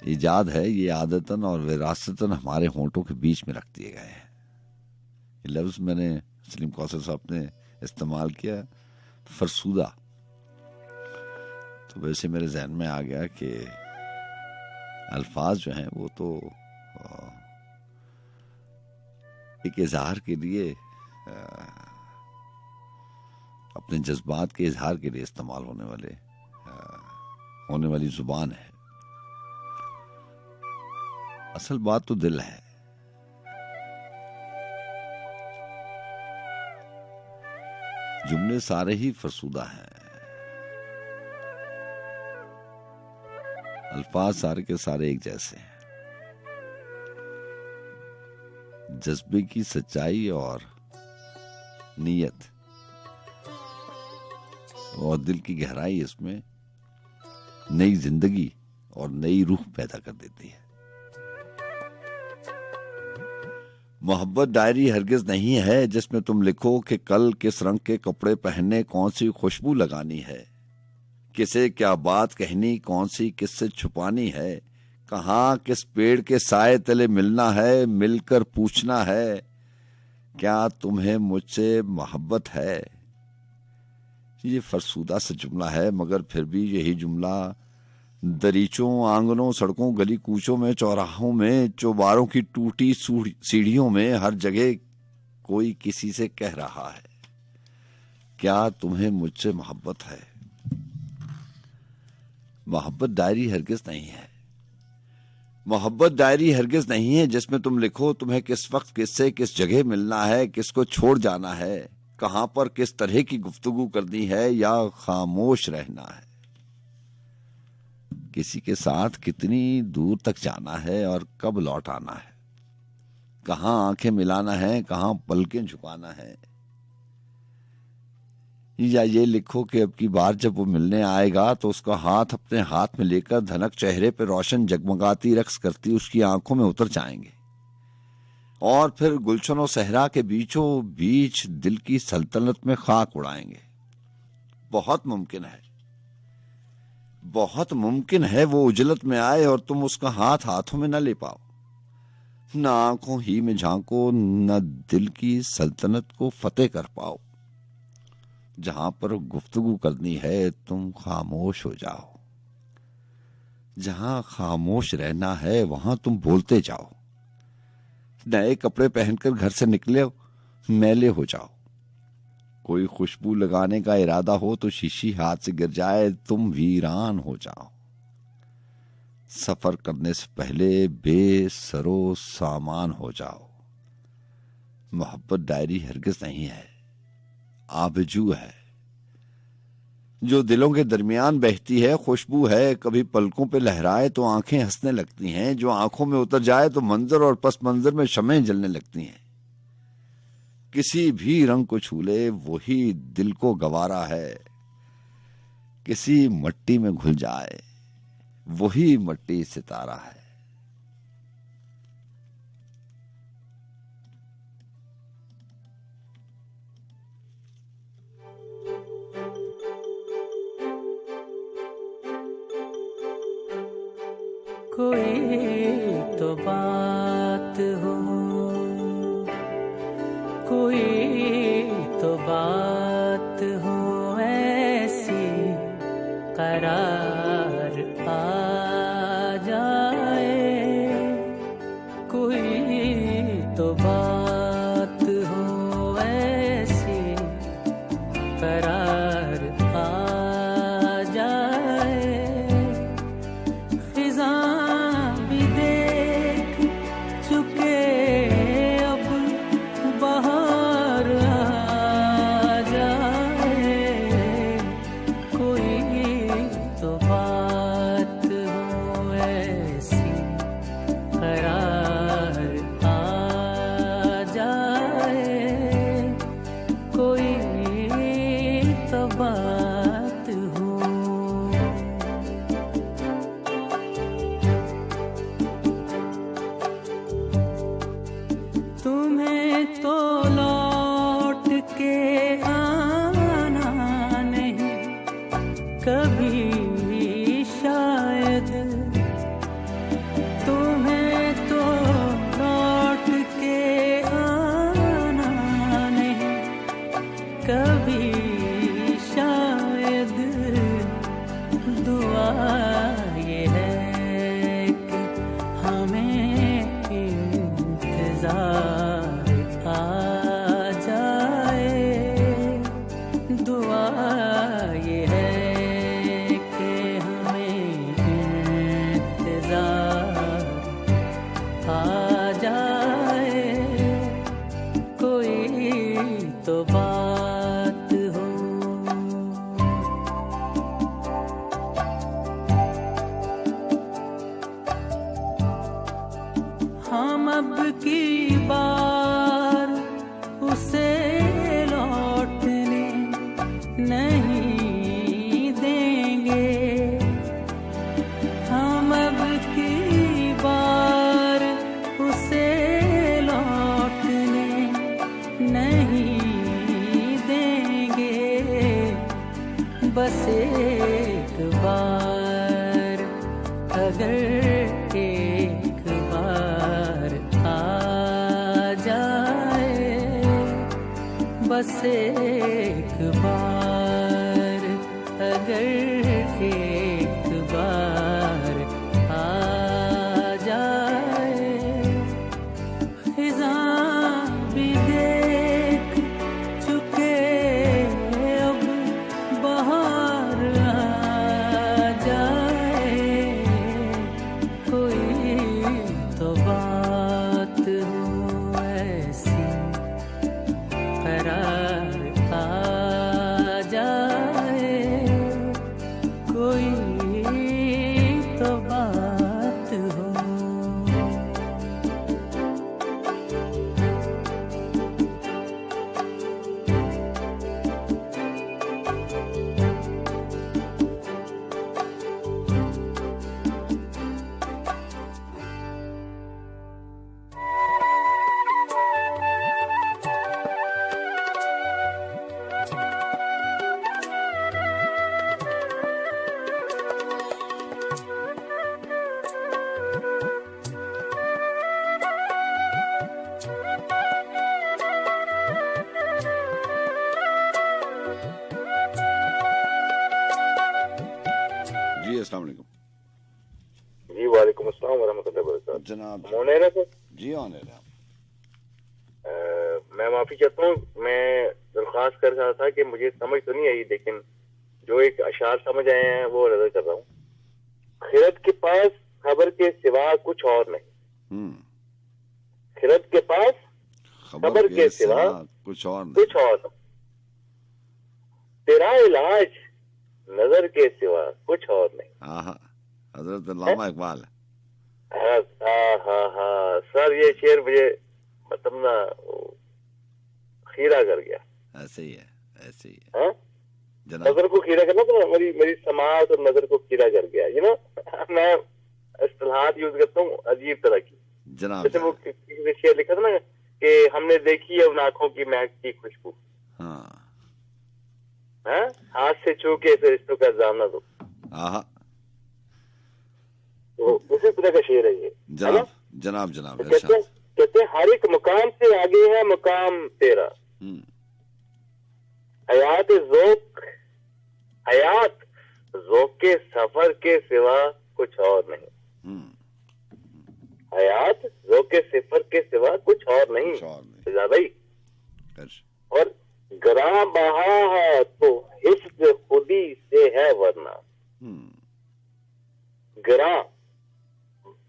इजाद है, ये आदतन और विरासतन हमारे होंठों के बीच में रख दिए गए हैं। ये लफ्ज मैंने सलीम कौसर साहब ने इस्तेमाल किया, फरसूदा। तो वैसे मेरे जहन में आ गया कि अल्फाज जो हैं वो तो एक इजहार के लिए, अपने जज्बात के इजहार के लिए इस्तेमाल होने वाली जुबान है। असल बात तो दिल है। जुमले सारे ही फरसूदा हैं, अल्फाज सारे के सारे एक जैसे हैं। जज्बे की सच्चाई और नीयत और दिल की गहराई इसमें नई जिंदगी और नई रूह पैदा कर देती है। मोहब्बत डायरी हरगिज नहीं है जिसमें तुम लिखो कि कल किस रंग के कपड़े पहनने, कौन सी खुशबू लगानी है, किसे क्या बात कहनी, कौन सी किससे छुपानी है, कहाँ किस पेड़ के साए तले मिलना है, मिलकर पूछना है क्या तुम्हें मुझसे मोहब्बत है। ये फरसूदा सा जुमला है, मगर फिर भी यही जुमला दरीचों, आंगनों, सड़कों, गली कूचों में, चौराहों में, चौबारों की टूटी सीढ़ियों में, हर जगह कोई किसी से कह रहा है क्या तुम्हें मुझसे मोहब्बत है। मोहब्बत डायरी हरगिज नहीं है। मोहब्बत डायरी हरगिज नहीं है जिसमें तुम लिखो तुम्हें किस वक्त किससे किस जगह मिलना है, किसको छोड़ जाना है, कहां पर किस तरह की गुफ्तगू करनी है या खामोश रहना है, किसी के साथ कितनी दूर तक जाना है और कब लौट आना है, कहां आंखें मिलाना है, कहां पलकें झुकाना है। या ये लिखो कि अब की बार जब वो मिलने आएगा तो उसका हाथ अपने हाथ में लेकर धनक चेहरे पर रोशन जगमगाती रक्स करती उसकी आंखों में उतर जाएंगे और फिर गुलशन और सहरा के बीचों बीच दिल की सल्तनत में खाक उड़ाएंगे। बहुत मुमकिन है वो उजलत में आए और तुम उसका हाथ हाथों में न ले पाओ, न आंखों ही में झांको, न दिल की सल्तनत को फतेह कर पाओ। जहां पर गुफ्तगू करनी है तुम खामोश हो जाओ, जहां खामोश रहना है वहां तुम बोलते जाओ। नए कपड़े पहनकर घर से निकले मैले हो जाओ, कोई खुशबू लगाने का इरादा हो तो शीशी हाथ से गिर जाए तुम वीरान हो जाओ। सफर करने से पहले बेसरो सामान हो जाओ। मोहब्बत डायरी हरगिज नहीं है, आबजू है जो दिलों के दरमियान बहती है, खुशबू है कभी पलकों पे लहराए तो आंखें हंसने लगती हैं, जो आंखों में उतर जाए तो मंजर और पस मंजर में शमें जलने लगती हैं। किसी भी रंग को छू ले वही दिल को गवारा है, किसी मट्टी में घुल जाए वही मट्टी सितारा है। कोई तो बात हो, कोई तो बात हो ऐसी करार आ जाए, कोई तो बात हो ऐसी करार आ जाए। फिजा भी देख चुके अब बाहर आ जाए, कोई तो बात हो ऐसी करार आ जाए, कोई तो बात हो। तुम्हें तो लौट के आना नहीं कभी शायद, तुम्हें तो लौट के आना नहीं कभी शायद। दुआ ये है कि हमें इंतजार आ जाए, दुआ ये है कि हमें इंतजार आ जाए, कोई तो बात हो। हम अब की बार उसे लौटने नहीं देंगे, हम अब की बार उसे लौटने एक बार आ जाए, बस एक बार, अगर एक बार आ जाए, खिज़ां भी देख चुके अब बाहर आ जाए, कोई तो बात हो ऐसी करार आ जाए, कोई तो बात हो। जी अस्सलाम वालेकुम। जी वालेकुम अस्सलाम वरहमतुल्लाहि वबरकातुहू। जनाब मोनेर है सर। जी ऑन है आप। मैं माफी चाहता हूँ, मैं दरख्वास्त कर रहा था कि मुझे समझ तो नहीं आई, लेकिन जो एक अशार समझ आए हैं वो रद्द कर रहा हूँ। खिरत के पास खबर के सिवा कुछ और नहीं, खिरत के पास खबर के सिवा कुछ और नहीं, कुछ और नहीं, तेरा इलाज नजर के सिवा कुछ और नहीं। हाँ, हजरत अल्लामा इकबाल। हाँ हाँ हाँ सर, ये शेर मुझे मतलब ना खीरा कर गया। ऐसे ही है, ऐसे ही है। हाँ? जनाब नजर को खीरा करना तो मेरी समाज और नजर को खीरा कर गया, यू नो। मैं इस्तिलाहात यूज करता हूँ अजीब तरह की। जनाब जैसे वो किसी ने शेर लिखा था ना कि हमने देखी है उन आंखों की महकती खुशबू, हाँ हाँ? हाथ से छू के फिर रिश्तों का इल्जाम ना दो, हाँ तो उसी तरह का शेर है ये, है ना? जनाब जनाब तो कहते हैं हर एक मुकाम से आगे है मुकाम तेरा, हयात ज़ौक़ के सफर के सिवा कुछ और नहीं, हयात ज़ौक़ के सफर के सिवा कुछ और नहीं भाई। और गरा बहा है तो हिफ्ज़ खुदी से है, वरना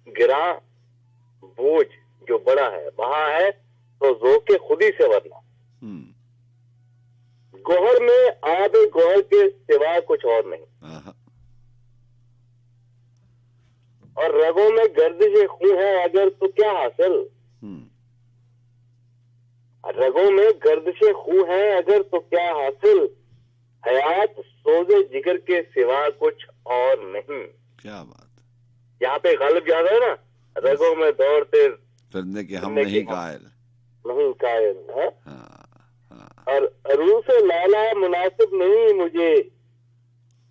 गिरा बोझ जो बड़ा है, बहा है तो ज़ौक़ खुदी से, वरना गोहर में आबे गोहर के सिवा कुछ और नहीं, और रगों में गर्दिश खून है अगर तो क्या हासिल, रगों में गर्दिश खून है अगर तो क्या हासिल, हयात सोजे जिगर के सिवा कुछ और नहीं। क्या बात, यहाँ पे गालिब ज्यादा है ना, रगों में दौड़ते फिरने के हम नहीं कायल, नहीं कायल है। हाँ, और अरूस लाला मुनासिब नहीं मुझे,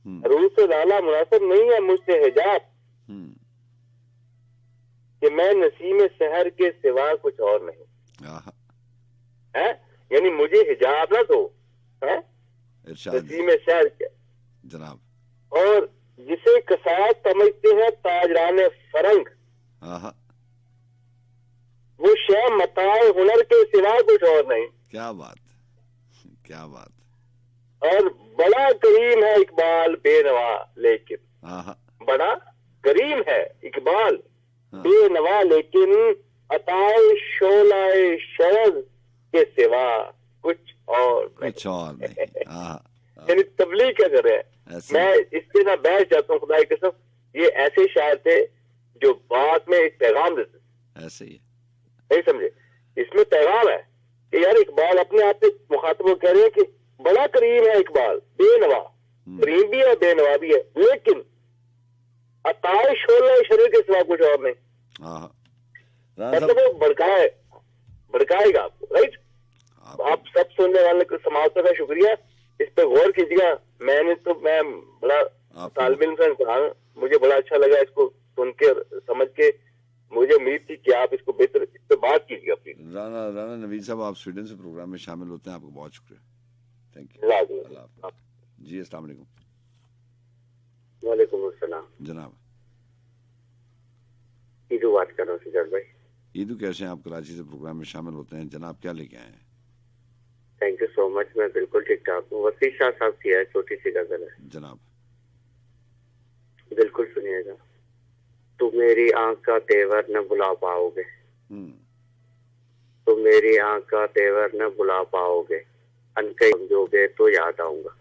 अरूस लाला मुनासिब नहीं है मुझसे हिजाब, कि मैं नसीम शहर के सिवा कुछ और नहीं है, यानी मुझे हिजाब ना दो है नसीम शहर के जनाब। और जिसे कसाद समझते हैं ताजरान फरंग, वो शय मताए हुनर के सिवा कुछ और नहीं। क्या बात, क्या बात। और बड़ा करीम है इकबाल बेनवा, लेकिन बड़ा करीम है इकबाल बेनवा, लेकिन अताए शोलाए शरद के सिवा कुछ और नहीं। यानी तबलीग क्या कर रहे हैं। मैं इससे ना बहस जाता हूँ, खुदा की कसम, ये ऐसे शायर थे जो बात में एक पैगाम देते, ऐसे ही नहीं समझे, इसमें पैगाम है कि यार इकबाल अपने आप से मुखातब को कह रहे हैं कि बड़ा करीम है इकबाल बेनवा, करीम भी है बेनवा भी है, लेकिन अताए शोला शरीर के सिवा कुछ और नहीं। मतलब वो भड़काएगा आपको, राइट। आप सब सुनने वाले को समाजों का शुक्रिया, इस पे गौर कीजिएगा। मैं बड़ा तालिब इल्म से इंसान, मुझे बड़ा अच्छा लगा इसको सुन के समझ के मुझे उम्मीद थी कि आप इसको बेहतर इस पे बात कीजिएगा प्लीज। राना नवीद साहब, आप स्वीडन से प्रोग्राम में शामिल होते हैं, आपको बहुत शुक्रिया, थैंक यू। अल्लाह हाफ़िज़। जी अस्सलाम वालेकुम। वालेकुम अस्सलाम। जनाब ईदू बात कर रहा हूँ सिद्धार्थ भाई। ईदू कैसे हैं आप? कराची से प्रोग्राम में शामिल होते हैं जनाब, क्या लेके आए हैं? थैंक यू सो मच, मैं बिल्कुल ठीक ठाक हूँ। वसीम शाह साहब की है, छोटी सी गजल है जनाब, बिल्कुल सुनिएगा। तुम मेरी आंख का तेवर न बुला पाओगे, तुम मेरी आंख का तेवर न बुला पाओगे, अनकही समझोगे तो याद आऊंगा।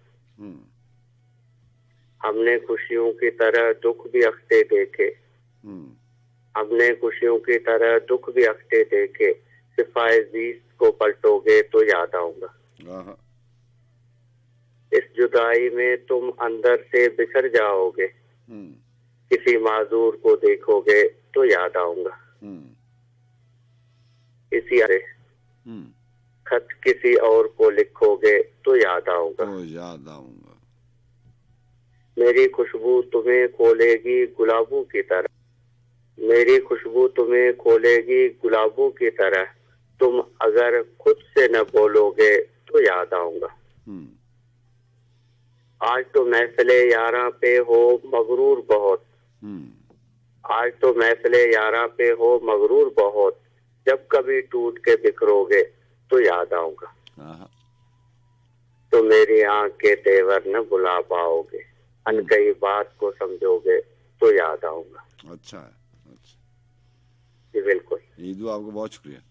हमने खुशियों की तरह दुख भी अख्ते देखे, हमने खुशियों की तरह दुख भी अख्ते देखे, सिफाए जीत को पलटोगे तो याद आऊंगा। इस जुदाई में तुम अंदर से बिखर जाओगे, किसी माजूर को देखोगे तो याद आऊंगा। इसी खत किसी और को लिखोगे तो याद आऊंगा। मेरी खुशबू तुम्हें खोलेगी गुलाबों की तरह, मेरी खुशबू तुम्हें खोलेगी गुलाबों की तरह, तुम अगर खुद से न बोलोगे तो याद आऊंगा। आज तो महफिले यारा पे हो मगरूर बहुत, आज तो महफिले यारा पे हो मगरूर बहुत, जब कभी टूट के बिखरोगे तो याद आऊंगा। तो मेरी आंख के तेवर न बुला पाओगे, अनकही बात को समझोगे तो याद आऊंगा। अच्छा है, जी बिल्कुल। ईदू आपको बहुत शुक्रिया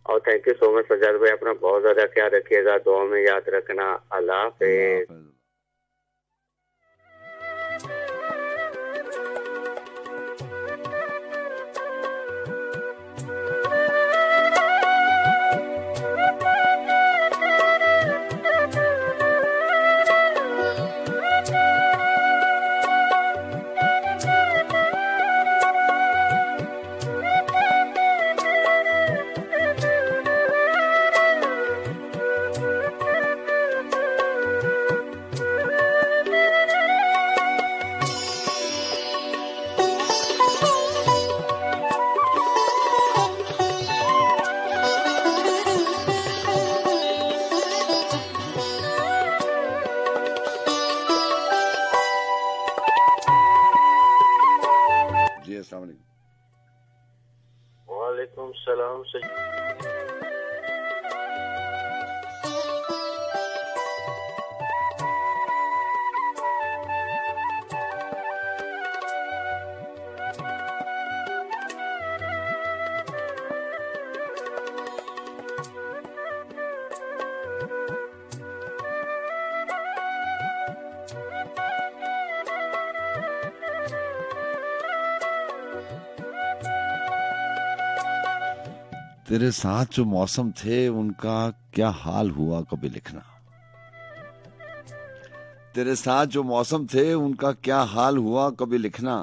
और thank you so much Sajjad भाई, अपना बहुत ज्यादा ख्याल रखिएगा, दुआ में याद रखना। अल्लाह हाफिज़। वालेकुम सलाम। तेरे साथ जो मौसम थे उनका क्या हाल हुआ कभी लिखना, तेरे साथ जो मौसम थे उनका क्या हाल हुआ कभी लिखना,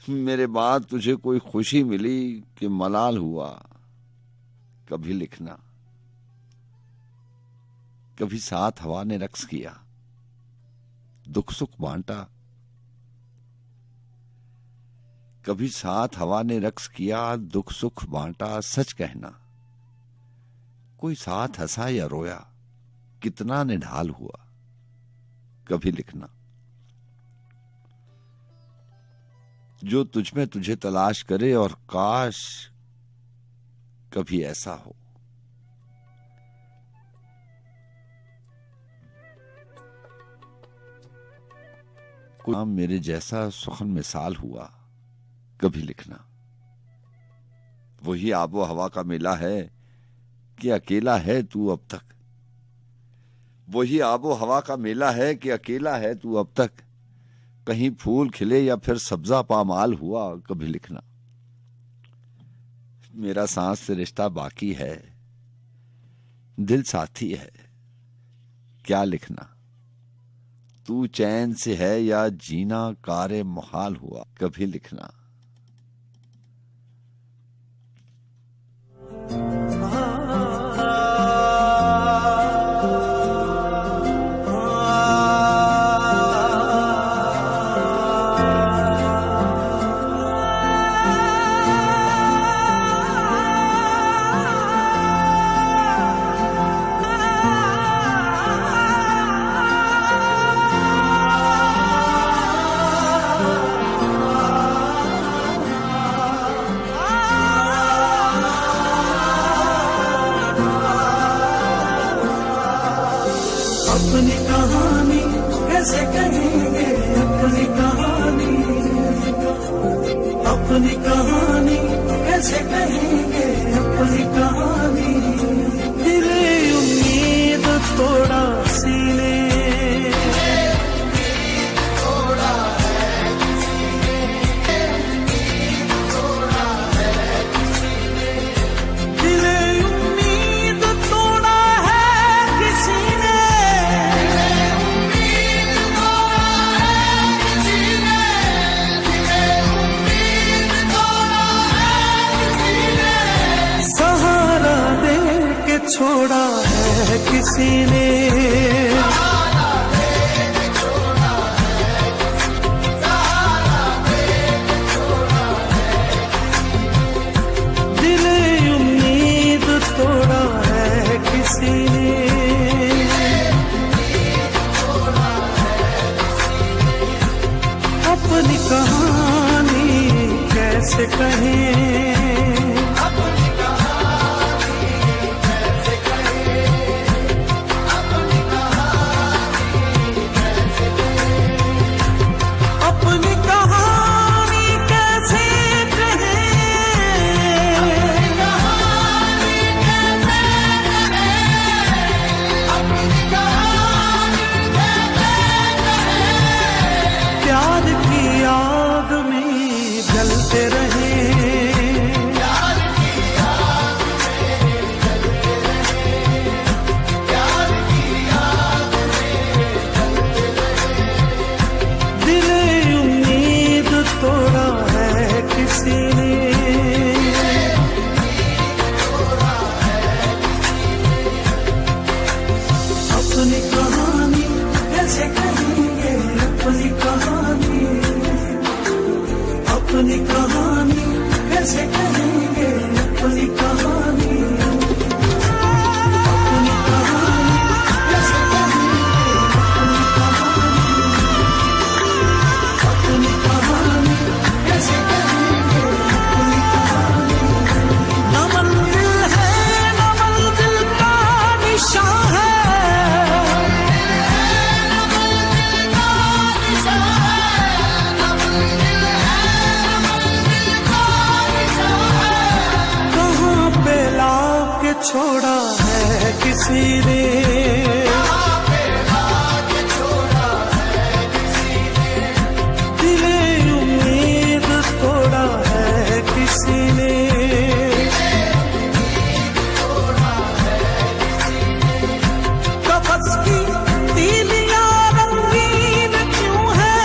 मेरे बाद तुझे कोई खुशी मिली कि मलाल हुआ कभी लिखना। कभी साथ हवा ने रक्स किया, दुख सुख बांटा, कभी साथ हवा ने रक्स किया, दुख सुख बांटा, सच कहना कोई साथ हंसा या रोया, कितना निढाल हुआ कभी लिखना। जो तुझ में तुझे तलाश करे और काश कभी ऐसा हो, कोई मेरे जैसा सुखन मिसाल हुआ कभी लिखना। वही आबो हवा का मेला है कि अकेला है तू अब तक, वही आबो हवा का मेला है कि अकेला है तू अब तक, कहीं फूल खिले या फिर सब्जा पामाल हुआ कभी लिखना। मेरा सांस से रिश्ता बाकी है, दिल साथी है क्या लिखना, तू चैन से है या जीना कारे मुहाल हुआ कभी लिखना। कैसे कहेंगे अपनी कहानी, अपनी कहानी कैसे कहेंगे अपनी कहानी। दिले उम्मीद तोड़ा सीने, छोड़ा है किसी ने, दिले उम्मीद तोड़ा है किसी ने। अपनी कहानी कैसे कहें, अपनी कहानी कैसे कहेंगे अपनी कहानी, अपनी कहानी कैसे कहेंगे अपनी कहानी, अपनी कहानी कैसे कहेंगे अपनी कहानी। न मंजिल है न मंजिल का निशान है, छोड़ा है किसी ने, दिले उम्मीद तोड़ा है किसी ने। कफस की तीलियां रंगीन क्यों है,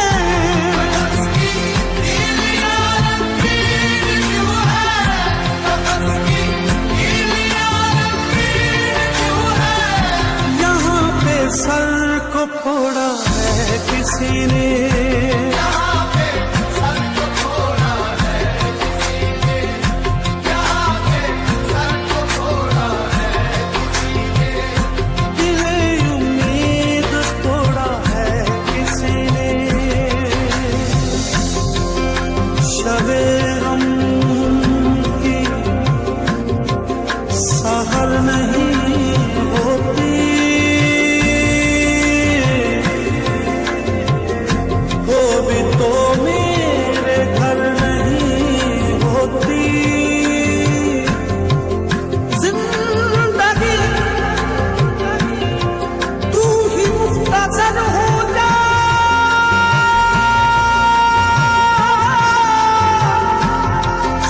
सर को फोड़ा है किसी ने, दिले उम्मीद तोड़ा है किसी ने। शबे गम की सहर नहीं होती, तो मेरे घर नहीं होती। जिंदगी तू ही मुख्तसर हो जा,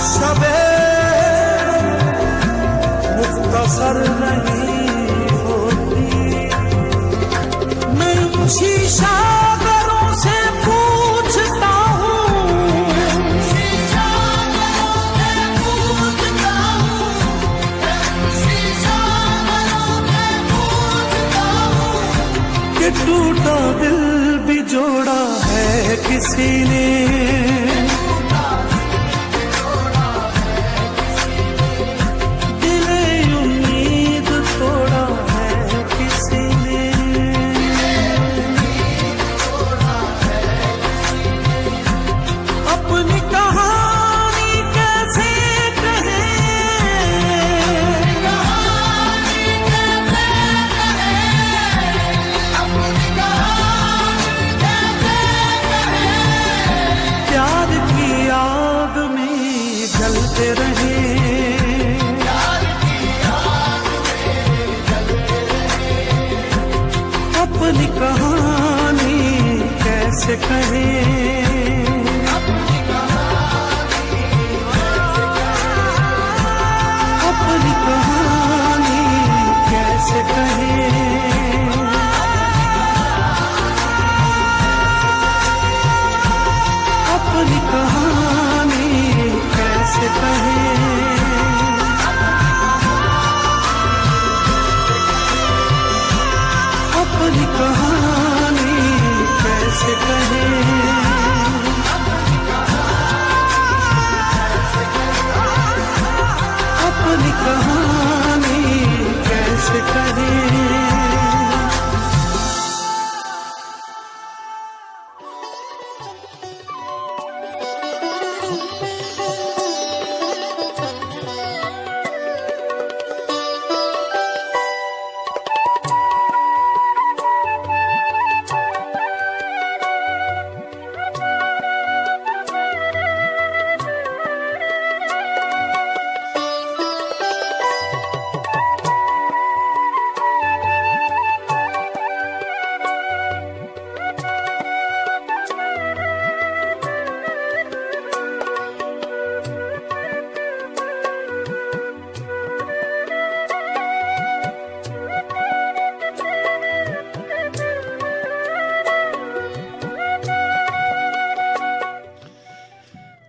शबे मुख्तसर नहीं होती। मैं शीशा से पूछता हूँ, कि टूटा दिल भी जोड़ा है किसी ने, दिले उम्मीद तोड़ा है किसी ने। अपनी कहानी कैसे कहें, अपनी कहानी जलते रहे, अपनी कहानी कैसे कहें, अपनी कहानी कैसे कहें, अपनी कहानी कैसे कहें, अपनी कहानी कैसे कहें, अपनी कहानी कैसे कहें।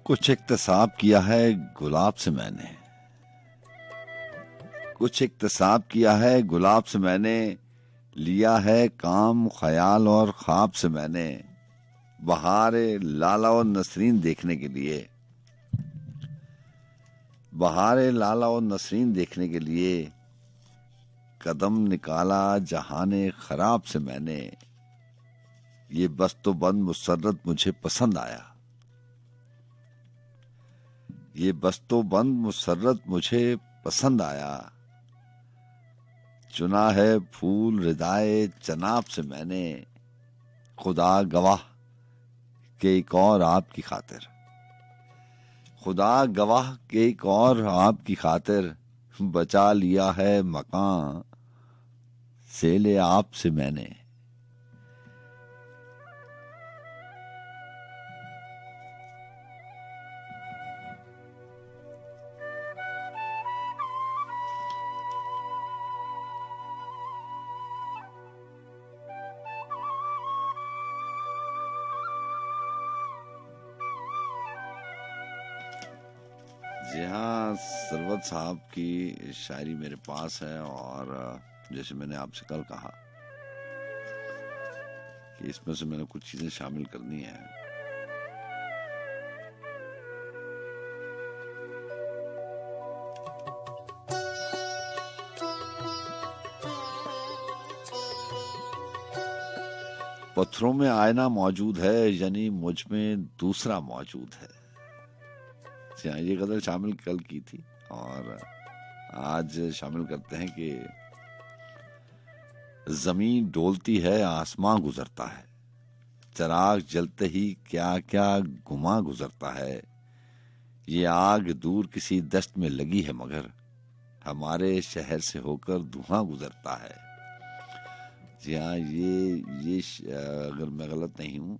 कुछ इक्तसाब किया है गुलाब से मैंने, कुछ इक्तसाब किया है गुलाब से मैंने, लिया है काम ख्याल और ख्वाब से मैंने, बहारे लाला और नसरीन देखने के लिए, बहारे लाला और नसरीन देखने के लिए, कदम निकाला जहाने खराब से मैंने, ये बस तो बंद मुसर्रत मुझे पसंद आया, ये बस तो बंद मुसर्रत मुझे पसंद आया, चुना है फूल रिदाए जनाब से मैंने, खुदा गवाह के एक और आपकी खातिर, खुदा गवाह के एक और आपकी खातिर, बचा लिया है मकान सेले आप से मैंने। जी हाँ, सरवत साहब की शायरी मेरे पास है और जैसे मैंने आपसे कल कहा कि इसमें से मैंने कुछ चीजें शामिल करनी है। पत्थरों में आईना मौजूद है, यानी मुझ में दूसरा मौजूद है। ये गजल शामिल कल की थी और आज शामिल करते हैं कि जमीन डोलती है, आसमां गुजरता है, चराग जलते ही क्या क्या गुमा गुजरता है, ये आग दूर किसी दश्त में लगी है मगर हमारे शहर से होकर धुआं गुजरता है। जी हाँ, ये अगर मैं गलत नहीं हूँ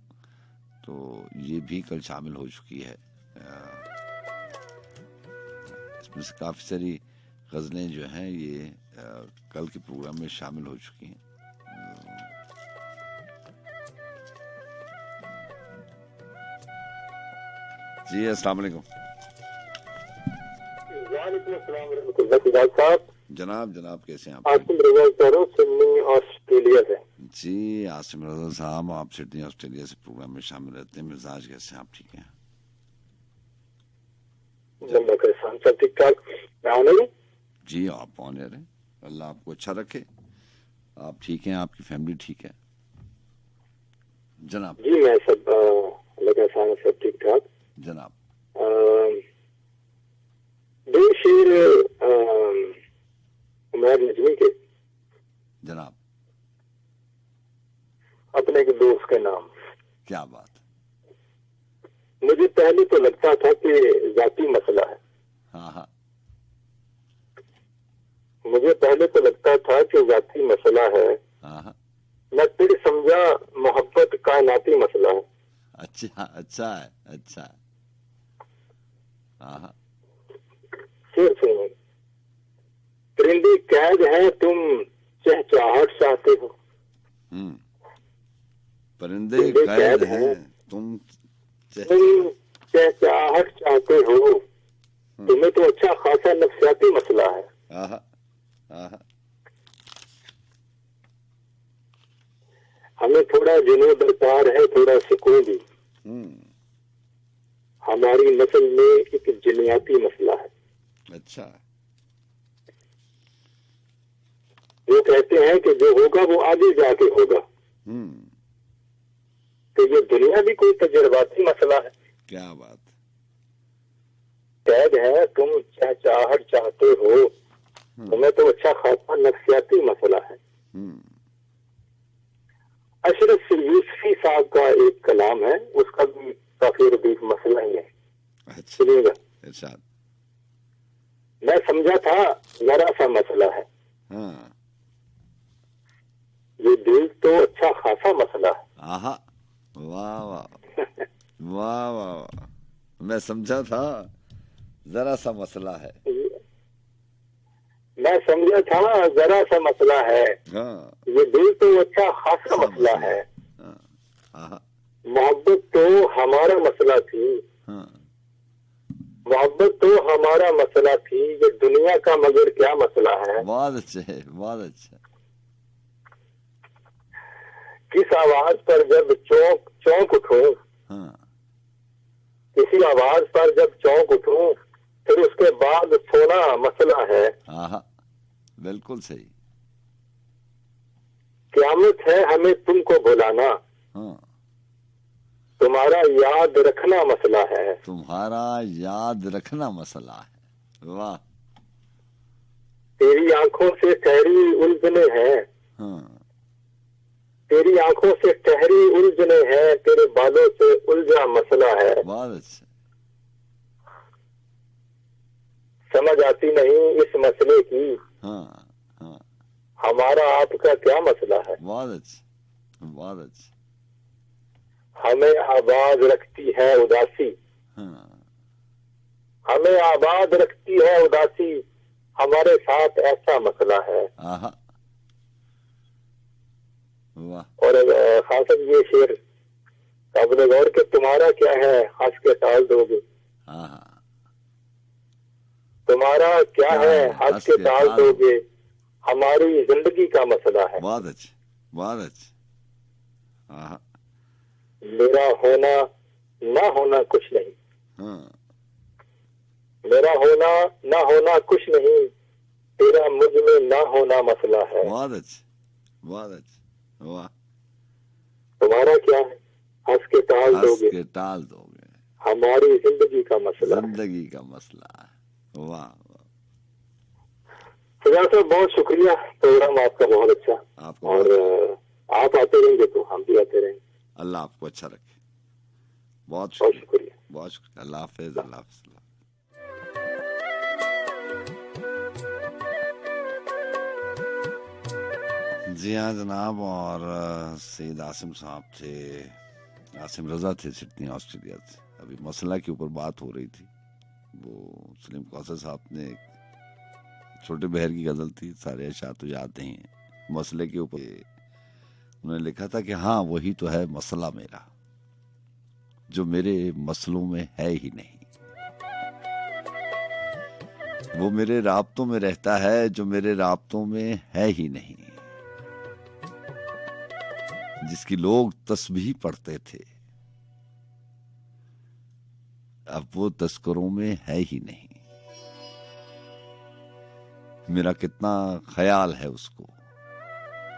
तो ये भी कल शामिल हो चुकी है। इसमें से काफी सारी गजलें जो हैं ये कल के प्रोग्राम में शामिल हो चुकी हैं। जी अस्सलाम वालेकुम। जनाब जनाब कैसे हैं आप? आसिम रजा कह रहा हूँ, सिडनी ऑस्ट्रेलिया से। जी आसिम रजा साहब, आप सिडनी ऑस्ट्रेलिया से प्रोग्राम में शामिल रहते हैं। मिजाज कैसे हैं आप? ठीक है सब ठीक ठाक। जी आप ऑनर हैं, अल्लाह आपको अच्छा रखे। आप ठीक हैं, आपकी फैमिली ठीक है? जनाब जी मैं सब अल्लाह सब ठीक ठाक जनाब। दो शेर उमर नजमी के जनाब, अपने के दोस्त के नाम। क्या बात। मुझे पहले तो लगता था कि जाती मसला है, अच्छा है, अच्छा है। हाँ, शेर सुनिए। परिंदे कैद हैं, तुम चहचहाहट चाहते हो। परिंदे कैद हैं, तुम चहचहाहट चाहते हो। तुम्हें तो अच्छा खासा नफ्सियाती मसला है। आहा, आहा। हमें थोड़ा जुनून दरकार है, थोड़ा सुकून भी। हमारी नस्ल में एक जिनियाती मसला है। अच्छा। वो कहते हैं कि जो होगा वो आगे जाके होगा। तो ये दुनिया भी कोई तजर्बाती मसला है। क्या बात। कैद है, तुम चहचहाहट चाहते हो। तुम्हें तो अच्छा खासा नफ्सियाती मसला है। अशरफ यूसुफी साहब का एक कलाम है, उसका भी काफी रदीफ मसला ही है। सुनिएगा। इरशाद। मैं समझा था जरा सा मसला है। ये दिल तो अच्छा खासा मसला है। आहा, वाह वाह वाह वाह। मैं समझा था जरा सा मसला है। मैं समझा था जरा सा मसला है। ये दिल तो अच्छा खासा मसला है। मोहब्बत तो हमारा मसला थी। मोहब्बत तो हमारा मसला थी। ये दुनिया का मगर क्या मसला है। बहुत अच्छा है, बहुत अच्छा। किस आवाज पर जब चौंक उठूं, किसी आवाज पर जब चौंक उठूं, फिर उसके बाद सोना मसला है। हाँ, बिल्कुल सही। क़यामत है हमें तुमको बुलाना। तुम्हारा याद रखना मसला है। तुम्हारा याद रखना मसला है। वाह। तेरी आंखों से ठहरी उलझने हैं। तेरी आंखों से ठहरी उलझने हैं। तेरे बालों से उलझा मसला है। बहुत अच्छा। समझ आती नहीं इस मसले की। हमारा आपका क्या मसला है। बहुत अच्छा, बहुत अच्छा। हमें आबाद रखती है उदासी। हमें आबाद रखती है उदासी। हमारे साथ ऐसा मसला है। वाह। और खान साहब ये शेर काबिल गौर के, तुम्हारा क्या है हंस के टाल दोगे। तुम्हारा क्या है हंस के टाल दोगे। हमारी जिंदगी का मसला है। बहुत अच्छा, बहुत अच्छा। मेरा होना ना होना कुछ नहीं। मेरा होना ना होना कुछ नहीं। तेरा मुझ में ना होना मसला है। बहुत अच्छा, बहुत अच्छा। वाह। तुम्हारा क्या है हंस के टाल दोगे। हंस के टाल दोगे। हमारी जिंदगी का मसला। जिंदगी का मसला है। वाह। सजा साहब बहुत शुक्रिया। प्रोग्राम आपका बहुत अच्छा। और आप आते रहेंगे तो हम भी आते रहेंगे। अल्लाह आपको अच्छा रखे। बहुत शुक्रिया, बहुत शुक्रिया। अल्लाह हाफिज, अल्लाह हाफिज। जी हाँ जनाब। और सईद आसिम साहब थे, आसिम रजा थे सिडनी ऑस्ट्रेलिया से। अभी मसला के ऊपर बात हो रही थी। वो सलीम कौसर साहब ने छोटे बहर की गजल थी, सारे अशार तो याद नहीं है। मसले के ऊपर उन्होंने लिखा था कि हाँ वही तो है मसला मेरा, जो मेरे मसलों में है ही नहीं। वो मेरे राब्तों में रहता है, जो मेरे राब्तों में है ही नहीं। जिसकी लोग तस्बीह पढ़ते थे, अब वो तस्करों में है ही नहीं। मेरा कितना ख्याल है उसको,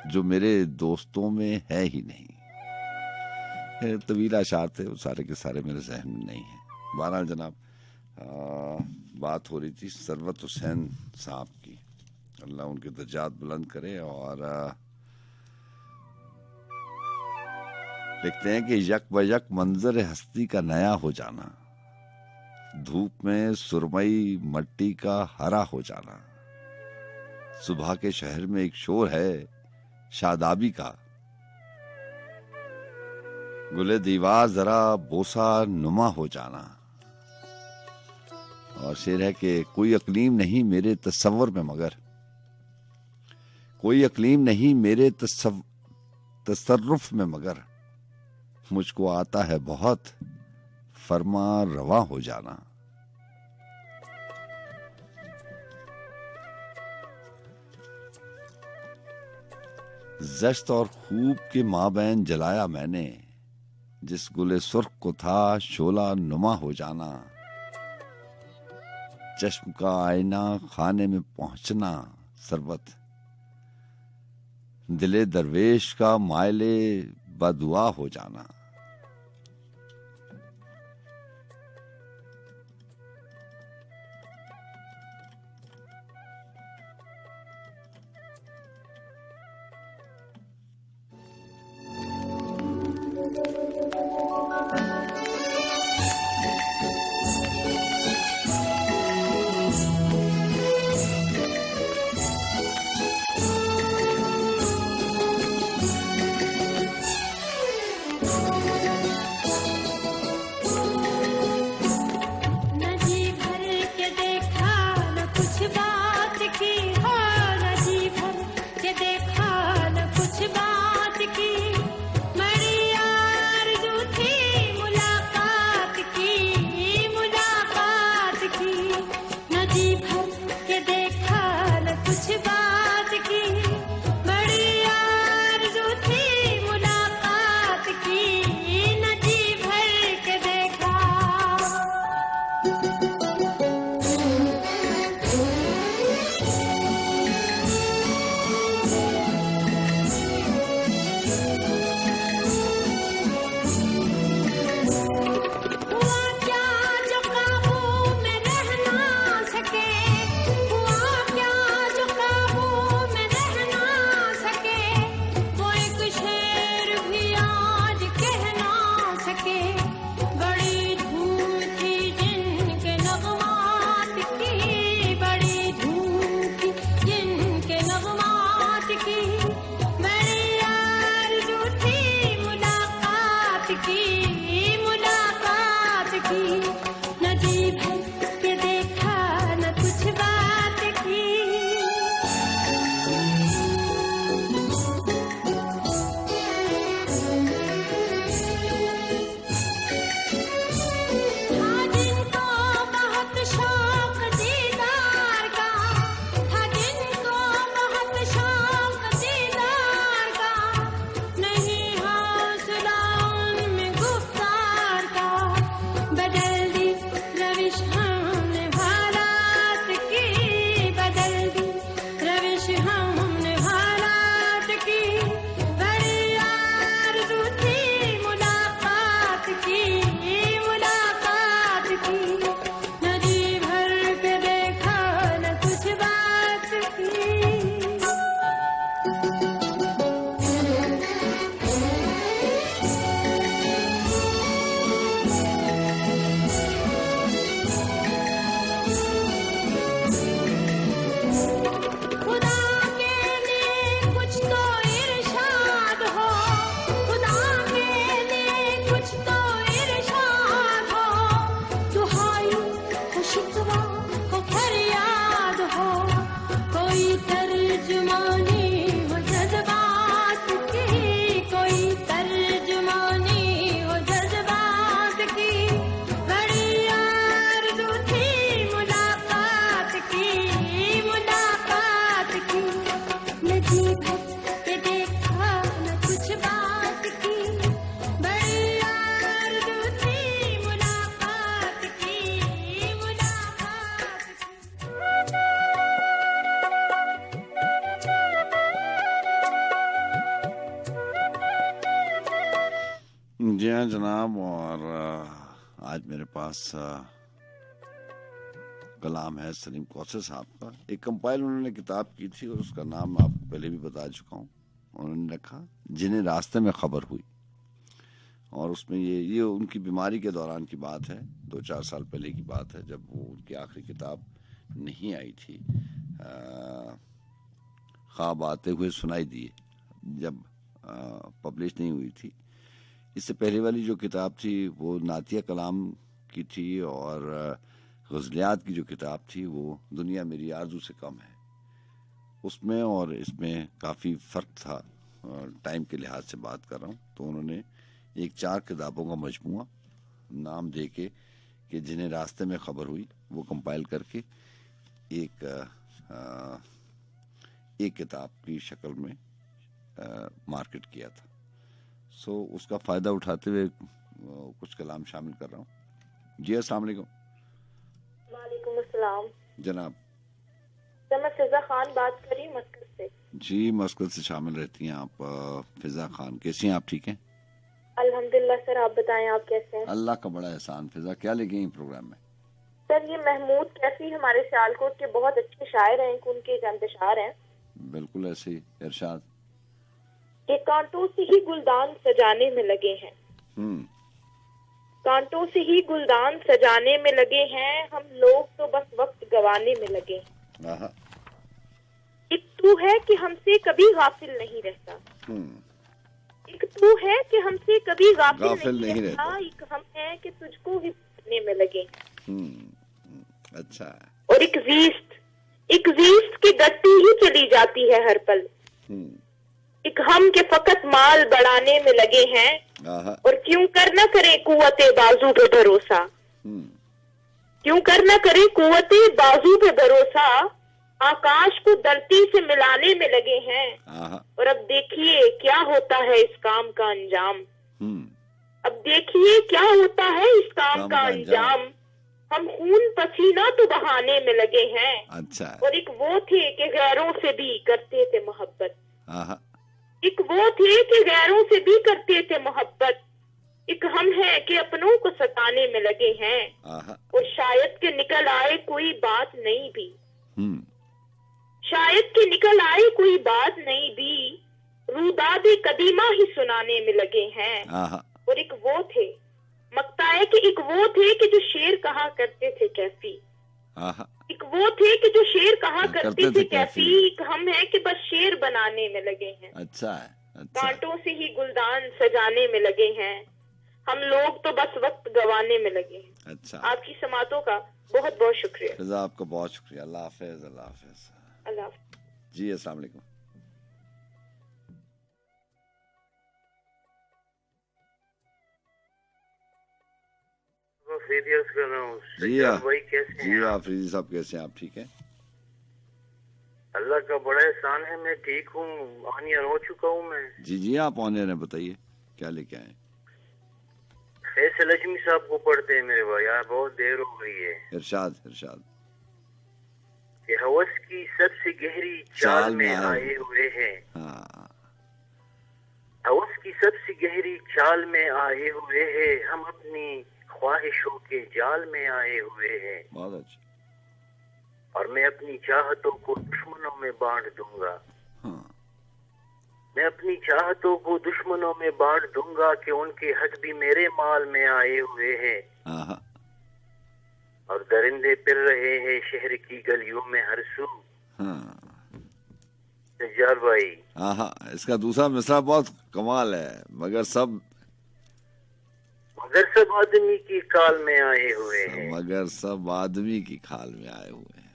जो मेरे दोस्तों में है ही नहीं। तवील अशार थे, वो सारे के सारे मेरे जहन में नहीं है। बहरहाल जनाब, बात हो रही थी सरवत हुसैन साहब की। अल्लाह उनके दर्जात बुलंद करे। और लिखते हैं कि यक ब यक मंजर हस्ती का नया हो जाना, धूप में सुरमई मट्टी का हरा हो जाना। सुबह के शहर में एक शोर है शादाबी का, गुले दीवार जरा बोसा नुमा हो जाना। और शेर है कि कोई अकलीम नहीं मेरे तसव्वुर में मगर, कोई अकलीम नहीं मेरे तसर्रुफ में मगर, मुझको आता है बहुत फरमा रवा हो जाना। जश्त और खूब के माबैन जलाया मैंने, जिस गुले सुर्ख को था शोला नुमा हो जाना। चश्म का आईना खाने में पहुंचना सरबत, दिले दरवेश का मायले बदुआ हो जाना। जी हाँ जनाब, और आज मेरे पास कलाम है सलीम कौसर साहब का। एक कंपाइल उन्होंने किताब की थी और उसका नाम आपको पहले भी बता चुका हूँ। उन्होंने लिखा जिन्हें रास्ते में खबर हुई, और उसमें ये उनकी बीमारी के दौरान की बात है, 2-4 साल पहले की बात है, जब वो उनकी आखिरी किताब नहीं आई थी, ख्वाब आते हुए सुनाई दिए, जब पब्लिश नहीं हुई थी। इससे पहले वाली जो किताब थी वो नातिया कलाम की थी और गज़लियात की जो किताब थी वो दुनिया मेरी आरज़ू से कम है। उसमें और इसमें काफ़ी फ़र्क था, टाइम के लिहाज से बात कर रहा हूँ। तो उन्होंने एक 4 किताबों का मजमूआ नाम दे के कि जिन्हें रास्ते में ख़बर हुई वो कंपाइल करके एक किताब की शक्ल में मार्केट किया था। सो उसका फ़ायदा उठाते हुए कुछ कलाम शामिल कर रहा हूँ। जी अस्सलाम वालेकुम। वालेकुम अस्सलाम जनाब। सर मैं फिजा खान बात कर रही हूँ मस्कत से। जी मस्कत से शामिल रहती हैं आप फिजा खान, कैसी हैं आप? ठीक हैं अल्हम्दुलिल्लाह सर, आप बताएं आप कैसे हैं? अल्लाह का बड़ा एहसान। फिजा क्या लेके हैं प्रोग्राम में? सर ये महमूद कैफी हमारे सियालकोट के बहुत अच्छे शायर हैं, उनके जंतशार हैं। बिल्कुल ऐसे ही। इरशाद। ये कांटों से ही गुलदान सजाने में लगे हैं, कांटों से ही गुलदान सजाने में लगे हैं, हम लोग तो बस वक्त गवाने में लगे हैं। एक तू है कि हमसे कभी गाफिल नहीं रहता, एक तू है कि हमसे कभी गाफिल नहीं रहता, एक हम है कि तुझको ही पाने में लगे हैं। अच्छा। और एक जीस्त की गति ही चली जाती है हर पल, एक हम के फकत माल बढ़ाने में लगे हैं, और क्यों कर न करे कुव्वते बाजू पे भरोसा, क्यों कर न करे कुव्वते बाजू पे भरोसा, आकाश को धरती से मिलाने में लगे हैं। और अब देखिए क्या होता है इस काम का अंजाम, अब देखिए क्या होता है इस काम का अंजाम, हम खून पसीना तो बहाने में लगे हैं। अच्छा। और एक वो थे कि गैरों से भी करते थे मोहब्बत, एक वो थे कि गैरों से भी करते थे मोहब्बत, एक हम है कि अपनों को सताने में लगे हैं। और शायद के निकल आए कोई बात नहीं भी, शायद के निकल आए कोई बात नहीं भी, रूदादे कदीमा ही सुनाने में लगे हैं। और एक वो थे मकताए कि एक वो थे कि जो शेर कहा करते थे कैफी, एक वो थे कि जो शेर कहा करते थे कैफी, एक हम है कि बस शेर बनाने में लगे हैं। अच्छा है। अच्छा। कांटों से ही गुलदान सजाने में लगे हैं, हम लोग तो बस वक्त गवाने में लगे हैं। अच्छा। आपकी समातों का बहुत बहुत शुक्रिया। फिजा आपका बहुत शुक्रिया। अल्लाह हाफिज। अल्लाह हाफिज। अल्लाह हाफिज। जी अस्सलाम वालेकुम। कर रहा हूँ जी भाई, कैसे जी आफरीदी साहब कैसे हैं आप? ठीक है अल्लाह का बड़ा एहसान है, मैं ठीक हूँ, ऑनियर हो चुका हूँ मैं। जी आप ऑनियर हैं, बताइए क्या लेके आए? फैसल अजमी साहब को पढ़ते हैं मेरे भाई, यार बहुत देर हो गई है। इरशाद इरशाद। कि हवस की सबसे गहरी चाल में आए हुए हैं, हवस की सबसे गहरी चाल में आए हुए हैं, हम अपनी ख्वाहिशों के जाल में आए हुए हैं। बहुत अच्छा। और मैं अपनी चाहतों को दुश्मनों में बांट दूंगा, मैं अपनी चाहतों को दुश्मनों में बांट दूंगा कि उनके हक भी मेरे माल में आए हुए हैं। और दरिंदे फिर रहे हैं शहर की गलियों में हर सू। नज्जार भाई। इसका दूसरा मिसरा बहुत कमाल है। मगर सब आदमी की काल में आए हुए हैं, मगर सब आदमी की खाल में आए हुए हैं।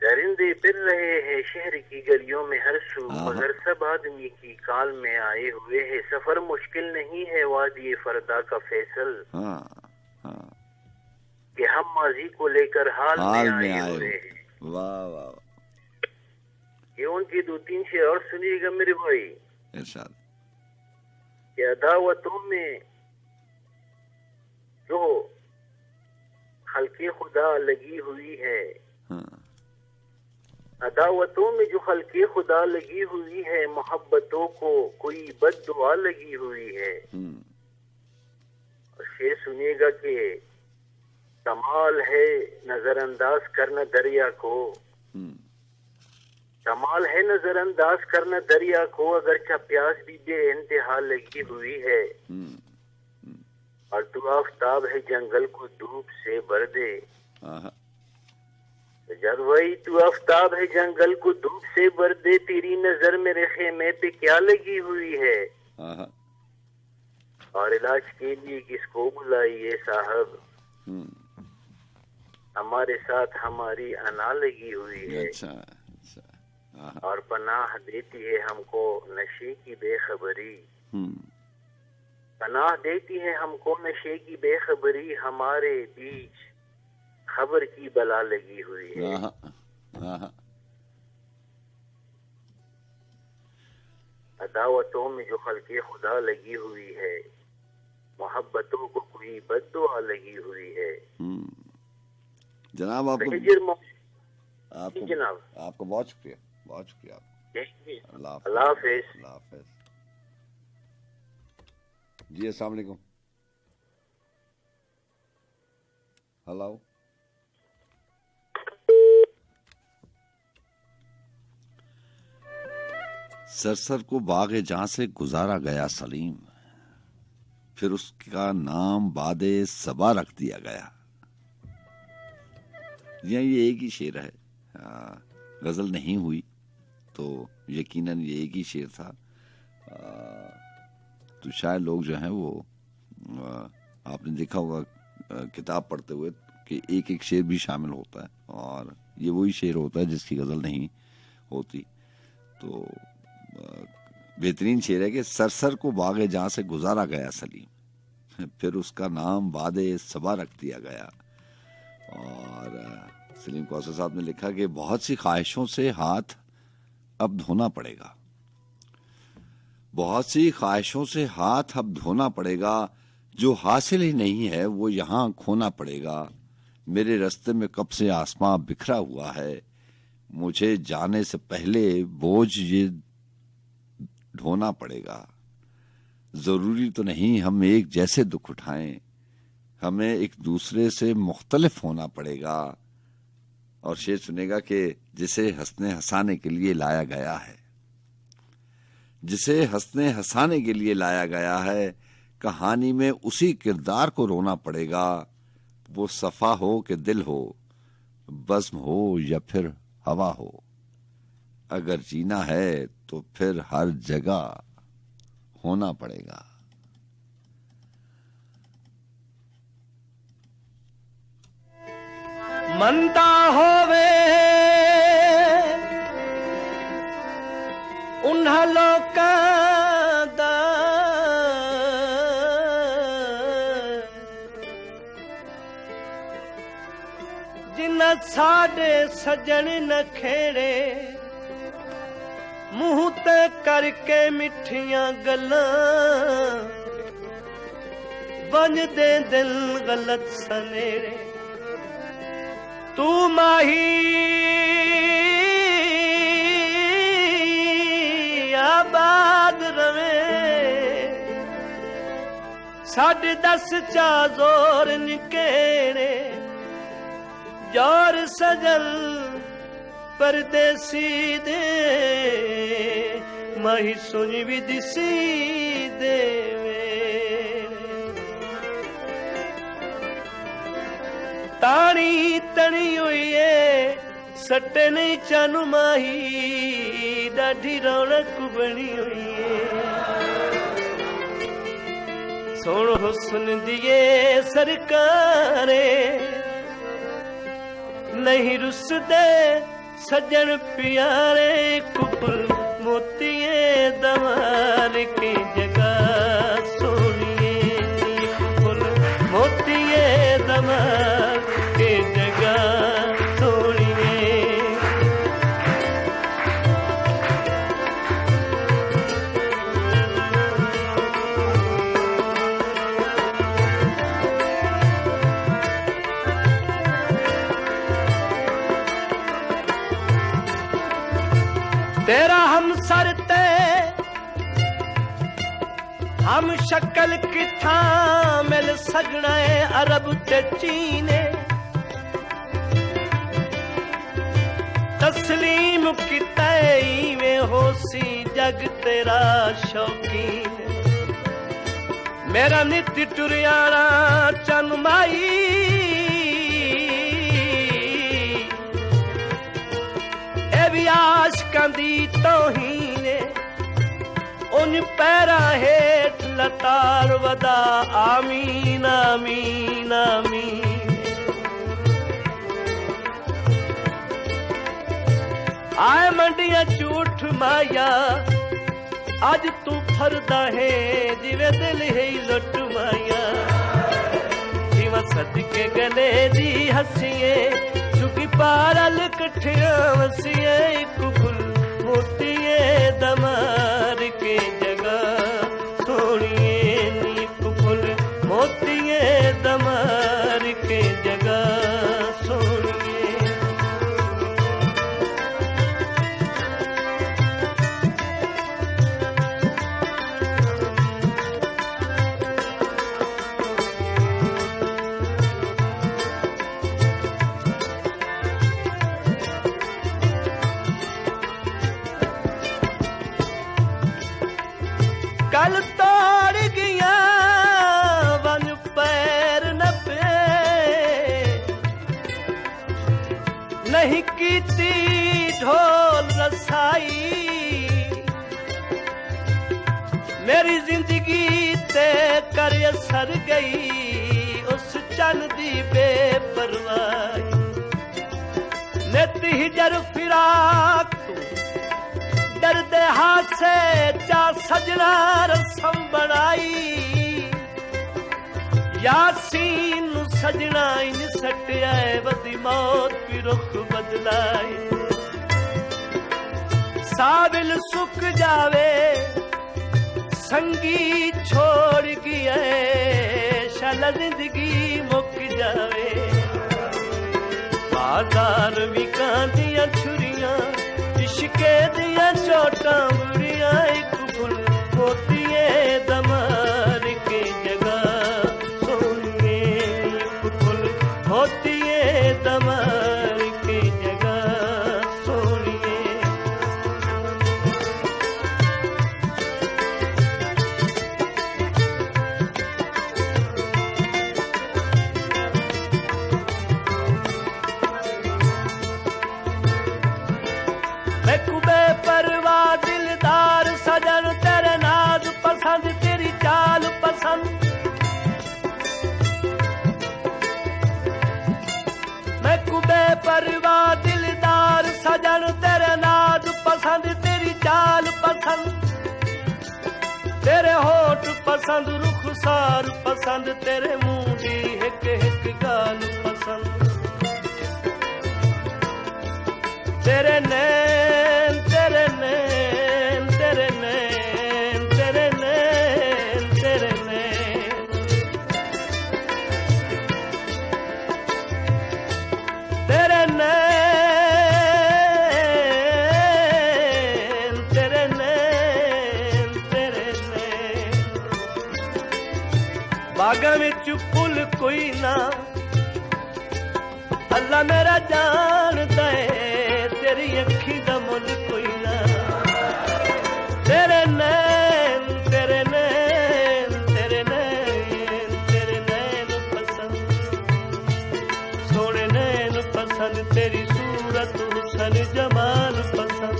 दरिंदे फिर रहे हैं शहर की गलियों में हर सू, मगर सब आदमी की काल में आए हुए हैं। सफर मुश्किल नहीं है वादी फरदा का फैसल, कि हम माजी को लेकर हाल में आए हुए हैं। वाह वाह। ये उनकी 2-3 शेर और सुनिएगा मेरे भाई। इरशाद। कि अदावतों में जो खल्के खुदा लगी हुई है, अदावतों में जो खल्के खुदा लगी हुई है, मोहब्बतों को कोई बद्दुआ लगी हुई है। और शेर सुनिएगा कि कमाल है नजरअंदाज करना दरिया को, कमाल है नजरअंदाज करना दरिया को, अगर प्यास भी बेइंतहा लगी हुई है। और तू आफताब है जंगल को धूप से भर दे, जब वही तू आफताब है जंगल को धूप से भर दे, तेरी नजर मेरे खेमे पे क्या लगी हुई है। और इलाज के लिए किसको बुलाइए साहब, हमारे साथ हमारी अना लगी हुई है। और पनाह देती है हमको नशे की बेखबरी, पनाह देती है हमको नशे की बेखबरी, हमारे बीच खबर की बला लगी हुई है। अदावतों में जो खल्के खुदा लगी हुई है, मोहब्बतों को कोई बद्दुआ लगी हुई है। जनाब आपको जनाब आपको बहुत शुक्रिया, बहुत शुक्रिया। अल्लाह हाफिज। जी अस्सलाम वालेकुम। हेलो, सरसर को बागे जहां से गुजारा गया सलीम, फिर उसका नाम बादे सबा रख दिया गया। ये एक ही शेर है, गजल नहीं हुई तो यकीनन ये एक ही शेर था। तो शायद लोग जो हैं वो आपने देखा होगा किताब पढ़ते हुए कि एक एक शेर भी शामिल होता है, और ये वही शेर होता है जिसकी गजल नहीं होती। तो बेहतरीन शेर है कि सरसर को बागे जहां से गुजारा गया सलीम, फिर उसका नाम बादे सबा रख दिया गया। और सलीम कौसर साहब ने लिखा कि बहुत सी ख्वाहिशों से हाथ अब धोना पड़ेगा, बहुत सी ख्वाहिशों से हाथ अब धोना पड़ेगा, जो हासिल ही नहीं है वो यहाँ खोना पड़ेगा। मेरे रास्ते में कब से आसमां बिखरा हुआ है, मुझे जाने से पहले बोझ ये ढोना पड़ेगा। जरूरी तो नहीं हम एक जैसे दुख उठाएं, हमें एक दूसरे से मुख्तलिफ होना पड़ेगा। और शेर सुनेगा कि जिसे हंसने हंसाने के लिए लाया गया है, जिसे हंसने हंसाने के लिए लाया गया है, कहानी में उसी किरदार को रोना पड़ेगा। वो सफा हो कि दिल हो, बज़्म हो या फिर हवा हो, अगर जीना है तो फिर हर जगह होना पड़ेगा। मंदा होवे उन्हां लोकां दा जिन्हां साडे सजन नखेड़े, मुंह ते करके मिठियां गल्लां बनदे दिल गलत सनेड़े। तू माही आबाद रवे, साढ़े 10 चा जोर निकेड़े, जोर सजल परदेसी दे, माही सुनी भी दिसी देवे। तानी तनी हुई है सटे नहीं चानू माही, डाढ़ी रौनक बनी हुई है। सोन हुस्न दिए सरकारे, नहीं रुसदे सजन प्यारे, कुपुल मोतिये दवार की जगह सोनिए, कुपुल मोतिये दवार की जगह सोनिए। तेरा हम सरते हम शक्ल किथा मिल सगना है, अरब ते चीने तस्लीम किता में होसी जग तेरा शौकीन। मेरा नित टुरियाना चनमाई, ए भी आशकां दी तौहीन, उन पैरा हेठ लतार वदा आमीन आमीन आमीन। आए मंडिया झूठ माया अज तू फरदा है जिवे दिल है लुट माया। जीवा सदके गले दी हसीए चुकी पारल कठिया वसीए एक फुल मोतिए दमार के जगह सोनिए नीक फुल मोतिए दमार के जगह सोनिए। कल तोड़ गया वन पैर न पे नहीं कीती ढोल रसाई। मेरी जिंदगी ते कर असर गई उस चन दी बेपरवाही। नित हिजर फिराक दर्द हासे चा सजना रसम बनाई। यासीन सजना इन सटिया बदी मौत भी रुख बदलाई। साबिल सुख जावे संगी छोड़ गया शाला जिंदगी मुक जावे। बाजार भी कांदियां छुरियां इश्के दिया चोटा बुरिया एक फुल मोतिए दमार के जगह सोनिए एक फुल मोतिए दमार के जगह सोनिए। मैं कुबे परवा दिलदार सजन तेरे नाज पसंद तेरी चाल पसंद। मैं कुबे परवा दिलदार सजन तेरे नाज पसंद तेरी चाल पसंद। तेरे होठ पसंद रुखसार पसंद तेरे मुंह दी हिक हिक गाल पसंद। तेरे नैन तेरे नैन तेरे नैन तेरे नैन तेरे नैन। तेरे नैन तेरे नैन तेरे नैन। बागा विच फुल कोई ना अल्लाह मेरा जानदा है। तेरी अखी दा मुल कोई ना। तेरे नैन तेरे नैन तेरे नैन तेरे नैन पसंद सोने नैन पसंद। तेरी सूरत हुसन जमाल पसंद।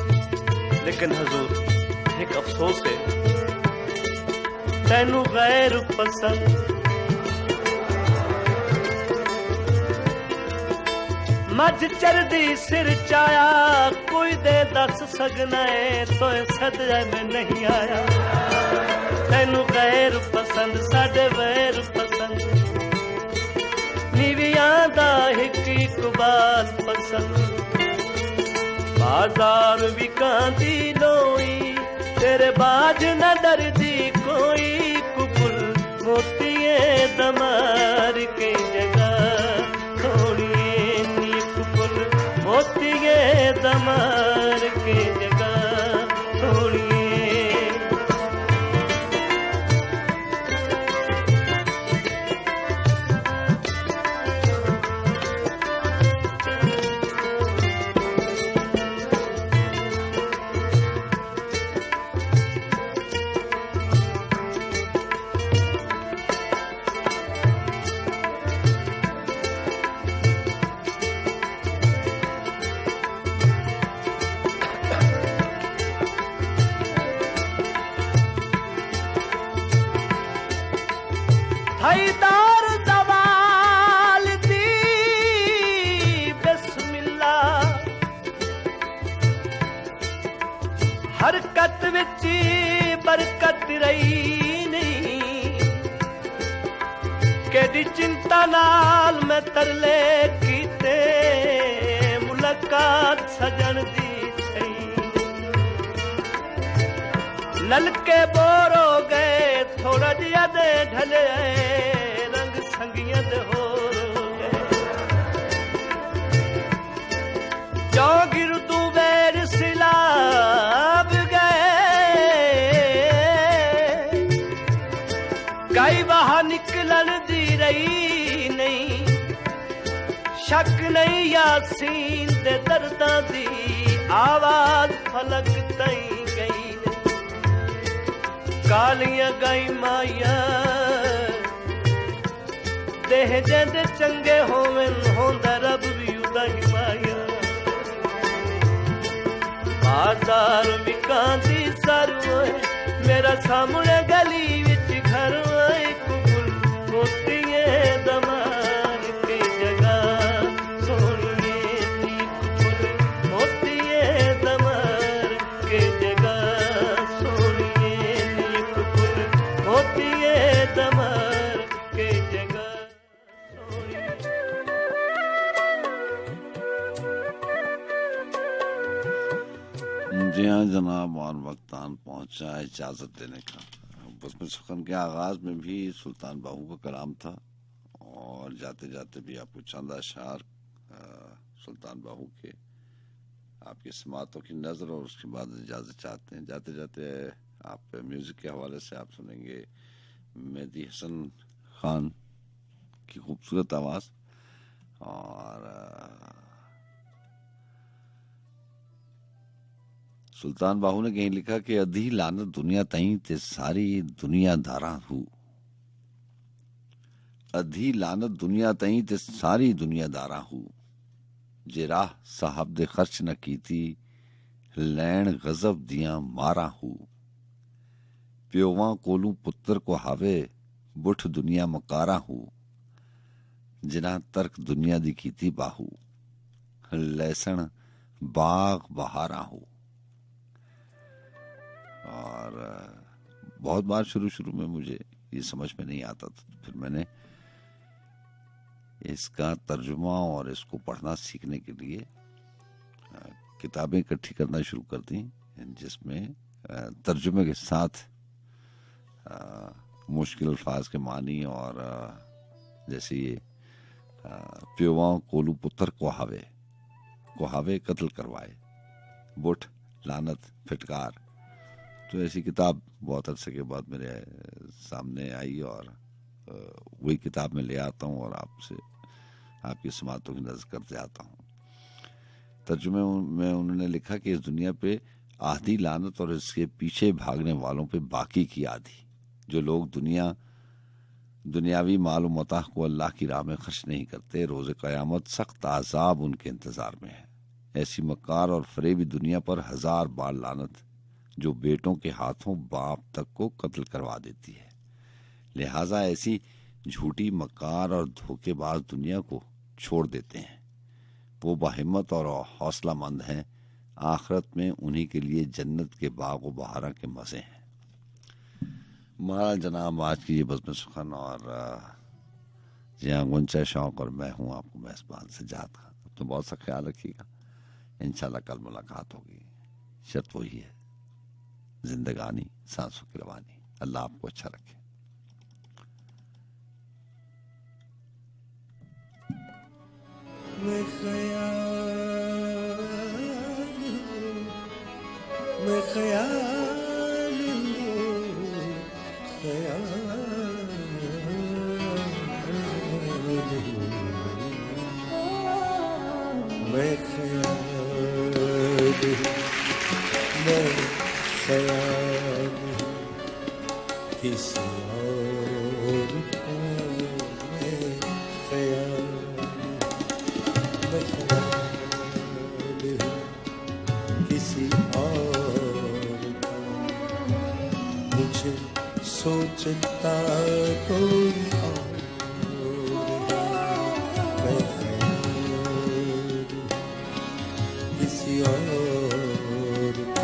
लेकिन हुजूर एक अफसोस है तैनू गैर पसंद। मज चरदी सिर चाया कोई दे दस सकना है तो सदे में नहीं आया। तैनू गैर पसंद साडे वैर पसंद। नीवियां दा हिक इकबाल पसंद। बाजार भी कांदी लोई तेरे बाज न डरदी कोई। कुकुल मोतिए दमार के जगह सोनिए मोतिए दमार के जगह सोनिए। हरकत विच बरकत रही नहीं केडी चिंता नाल मैं तरले कीते मुलाकात सजन दी सही ललके बोर हो गए थोड़ा जिया दे ढले रंग संगियां दे हो गए जो गिर तू बेर सिलाब गई बाहर निकलन दी रही नहीं शक नहीं यासीन दे दर्दां दी आवाज फलक तई गई नहीं कालियां गई माया देह जेंदे चंगे होवन होंदा रब भी उदा ही माया बाजार विकांदी सरू मेरा सामने गली विच घर मोतिए दमार के जगह सोनिए नीक मोतिए दमार के जगह सोनिए नीक मोतिए दमार के जगह जी हाँ जनाब और वक्तान पहुंचा इजाजत देने का बज़्म सुखन के आगाज में भी सुल्तान बाहू का कलाम था और जाते जाते भी आपको चंद अशार सुल्तान बाहू के आपकी समातों की नजर और उसके बाद इजाजत चाहते हैं। जाते जाते आप म्यूजिक के हवाले से आप सुनेंगे मेहदी हसन खान की खूबसूरत आवाज और सुल्तान बाहू ने कहीं लिखा कि अधी लानत दुनिया तई ते सारी दुनिया दारा हूँ अधी लानत दुनिया तई ते सारी दुनिया दारा हूँ जे राह साहब दे खर्च न की थी लैन गजब दिया मारा हूँ प्योवा कोलू पुत्र को हावे बुठ दुनिया मकारा हूँ जिना तर्क दुनिया दी की थी बाहू लहसण बाग बहारा हूँ। और बहुत बार शुरू में मुझे ये समझ में नहीं आता था फिर मैंने इसका तर्जुमा और इसको पढ़ना सीखने के लिए किताबें इकट्ठी करना शुरू कर दी जिसमें तर्जुमे के साथ मुश्किल अल्फाज के मानी और जैसे ये प्योवा कोलू पुत्र कोहावे कत्ल करवाए बुठ लानत फिटकार तो ऐसी किताब बहुत अरसे के बाद मेरे सामने आई और वही किताब में ले आता हूँ और आपसे आपकी समातों की नजर करते आता हूँ। तर्जुमे में उन्होंने लिखा कि इस दुनिया पे आधी लानत और इसके पीछे भागने वालों पे बाकी की आधी जो लोग दुनियावी माल मताह को अल्लाह की राह में खर्च नहीं करते रोज़े क़यामत सख्त आज़ाब उनके इंतजार में है। ऐसी मकार और फरेबी दुनिया पर 1000 बार लानत जो बेटों के हाथों बाप तक को कत्ल करवा देती है। लिहाजा ऐसी झूठी मकार और धोखेबाज दुनिया को छोड़ देते हैं। वो बाहिम्मत और हौसलामंद हैं। आखिरत में उन्हीं के लिए जन्नत के बाग व बहारा के मजे हैं। महाराज जनाब आज की ये बज़्म सुखन और जहाँ गुंचा शौक और मैं हूँ आपको मेज़बान सजाद खान। तो बहुत सा ख्याल रखिएगा। इंशाल्लाह कल मुलाकात होगी। शर्त वही है जिंदगानी सांसों की रवानी। अल्लाह आपको अच्छा रखे। मैं किसी और को किसी और को मुझे सोचता कोई और मैं किसी और को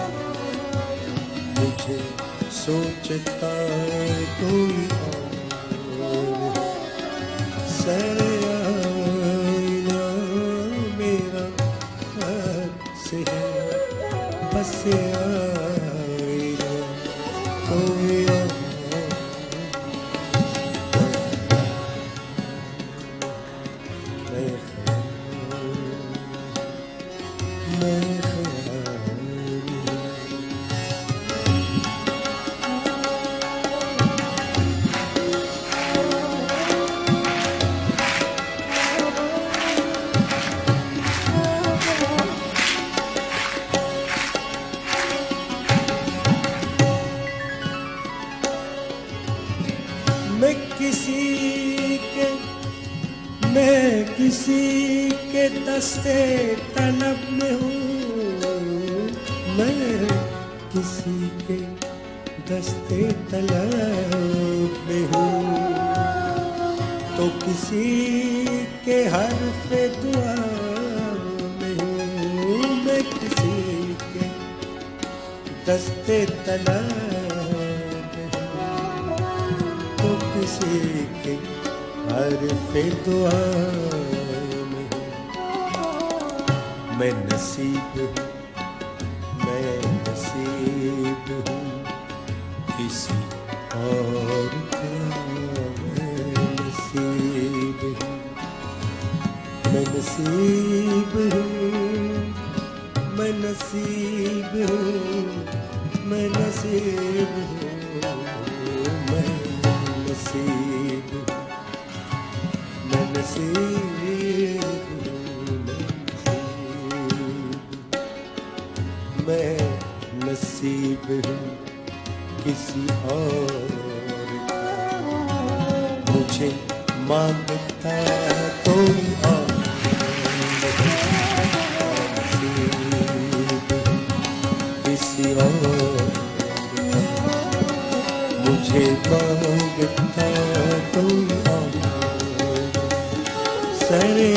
से है बस आई ना कोई और मैं किसी के दस्ते तलब में हूँ, मैं किसी के दस्ते तलब में हूँ, तो किसी के हर्फ़े दुआ में हूँ, मैं किसी के दस्ते तलब में हूँ, तो किसी के हर्फ़े दुआ में मैं नसीब हूँ, मैं नसीब हूँ किसी और का, मैं नसीब हूँ, मैं नसीब हूँ, मैं नसीब हूँ, मैं नसीब हूँ, मैं नसीब हूँ, मैं नसीब हूँ किसी और का, मुझे मांगता कोई और नसीब किसी और का, मुझे मांगता कोई और सरे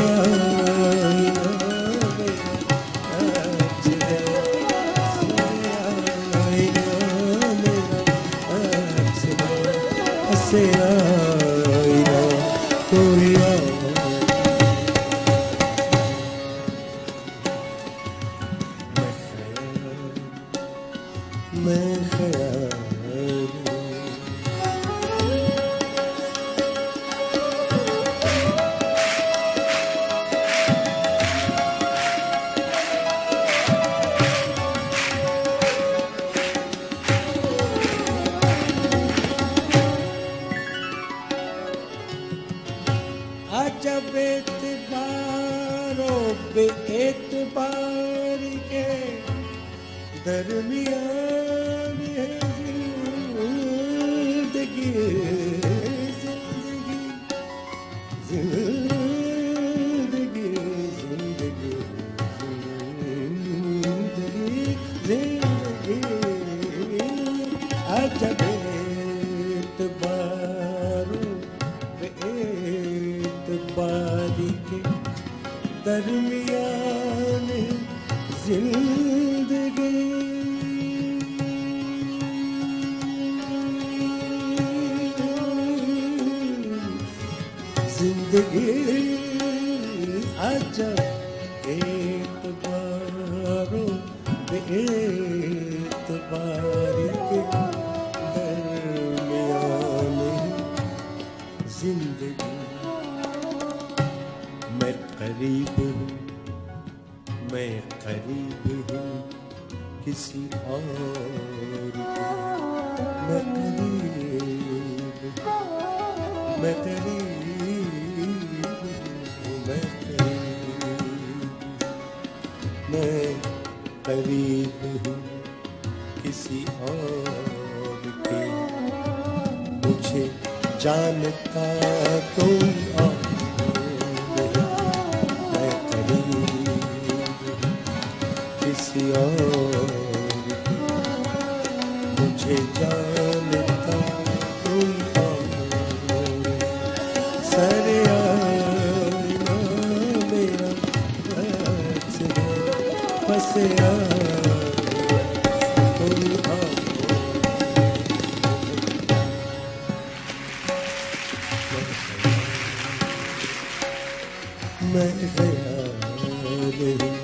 अजब एतबारो बेएतबार के दरमियान है जिंदगी, जिंदगी, जिंदगी, जिंदगी, जिंदगी, जिंदगी, अजब एतबारो बेएतबारी के दरमियान जिंदगी, जिंदगी अजब एतबारो बेएतबारी के दरमियान जिंदगी, मैं करीब हूँ, मैं करीब हूँ किसी और के, मैं करीब, मैं करीब, मैं करीब, मैं करीब हूँ किसी और के, मुझे जानता कोई और किसी और की, मुझे जानता कोई और, सरे आईना मेरा अक्स है बस कोई और, मैं ख्याल हूँ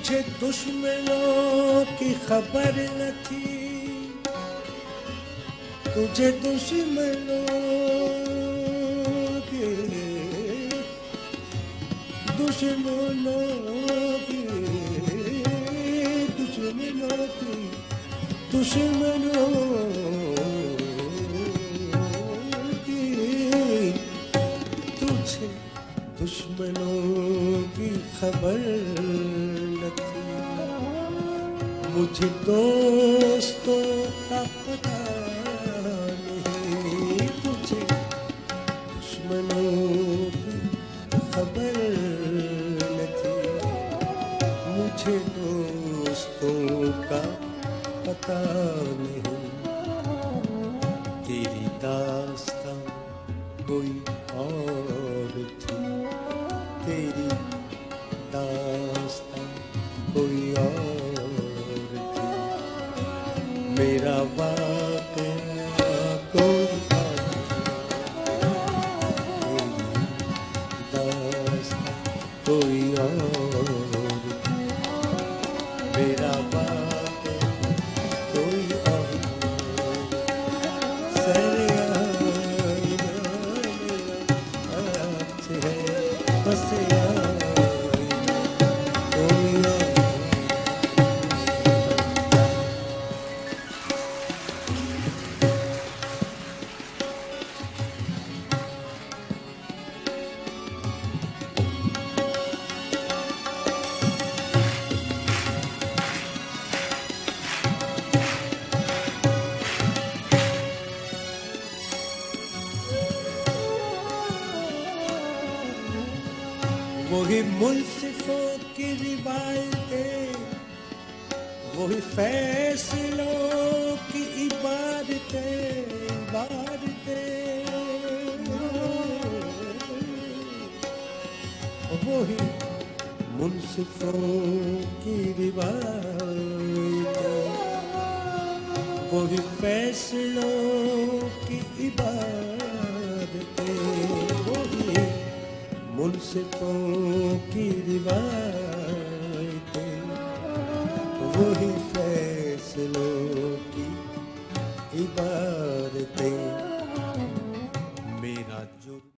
मुझे दुश्मनों की खबर न थी, तुझे दुश्मनों की दुश्मनों की तुझे दुश्मनों की खबर न थी, मुझे दोस्तों का पता नहीं, तुझे दुश्मनों की खबर न थी, मुझे दोस्तों का पता नहीं। तेरी दास्तां कोई और थी, तेरी दास्तां कोई और थी, मेरा वाक़या कोई और, तेरी दास्तां कोई और थी, मेरा वही मुल्सिफों की रिवायतें, वही फैसलों की इबारतें, वही मुल्सिफों की रिवायतें, वही फैसलों की इबारतें, वही मुल्सिफों की रिवायतें,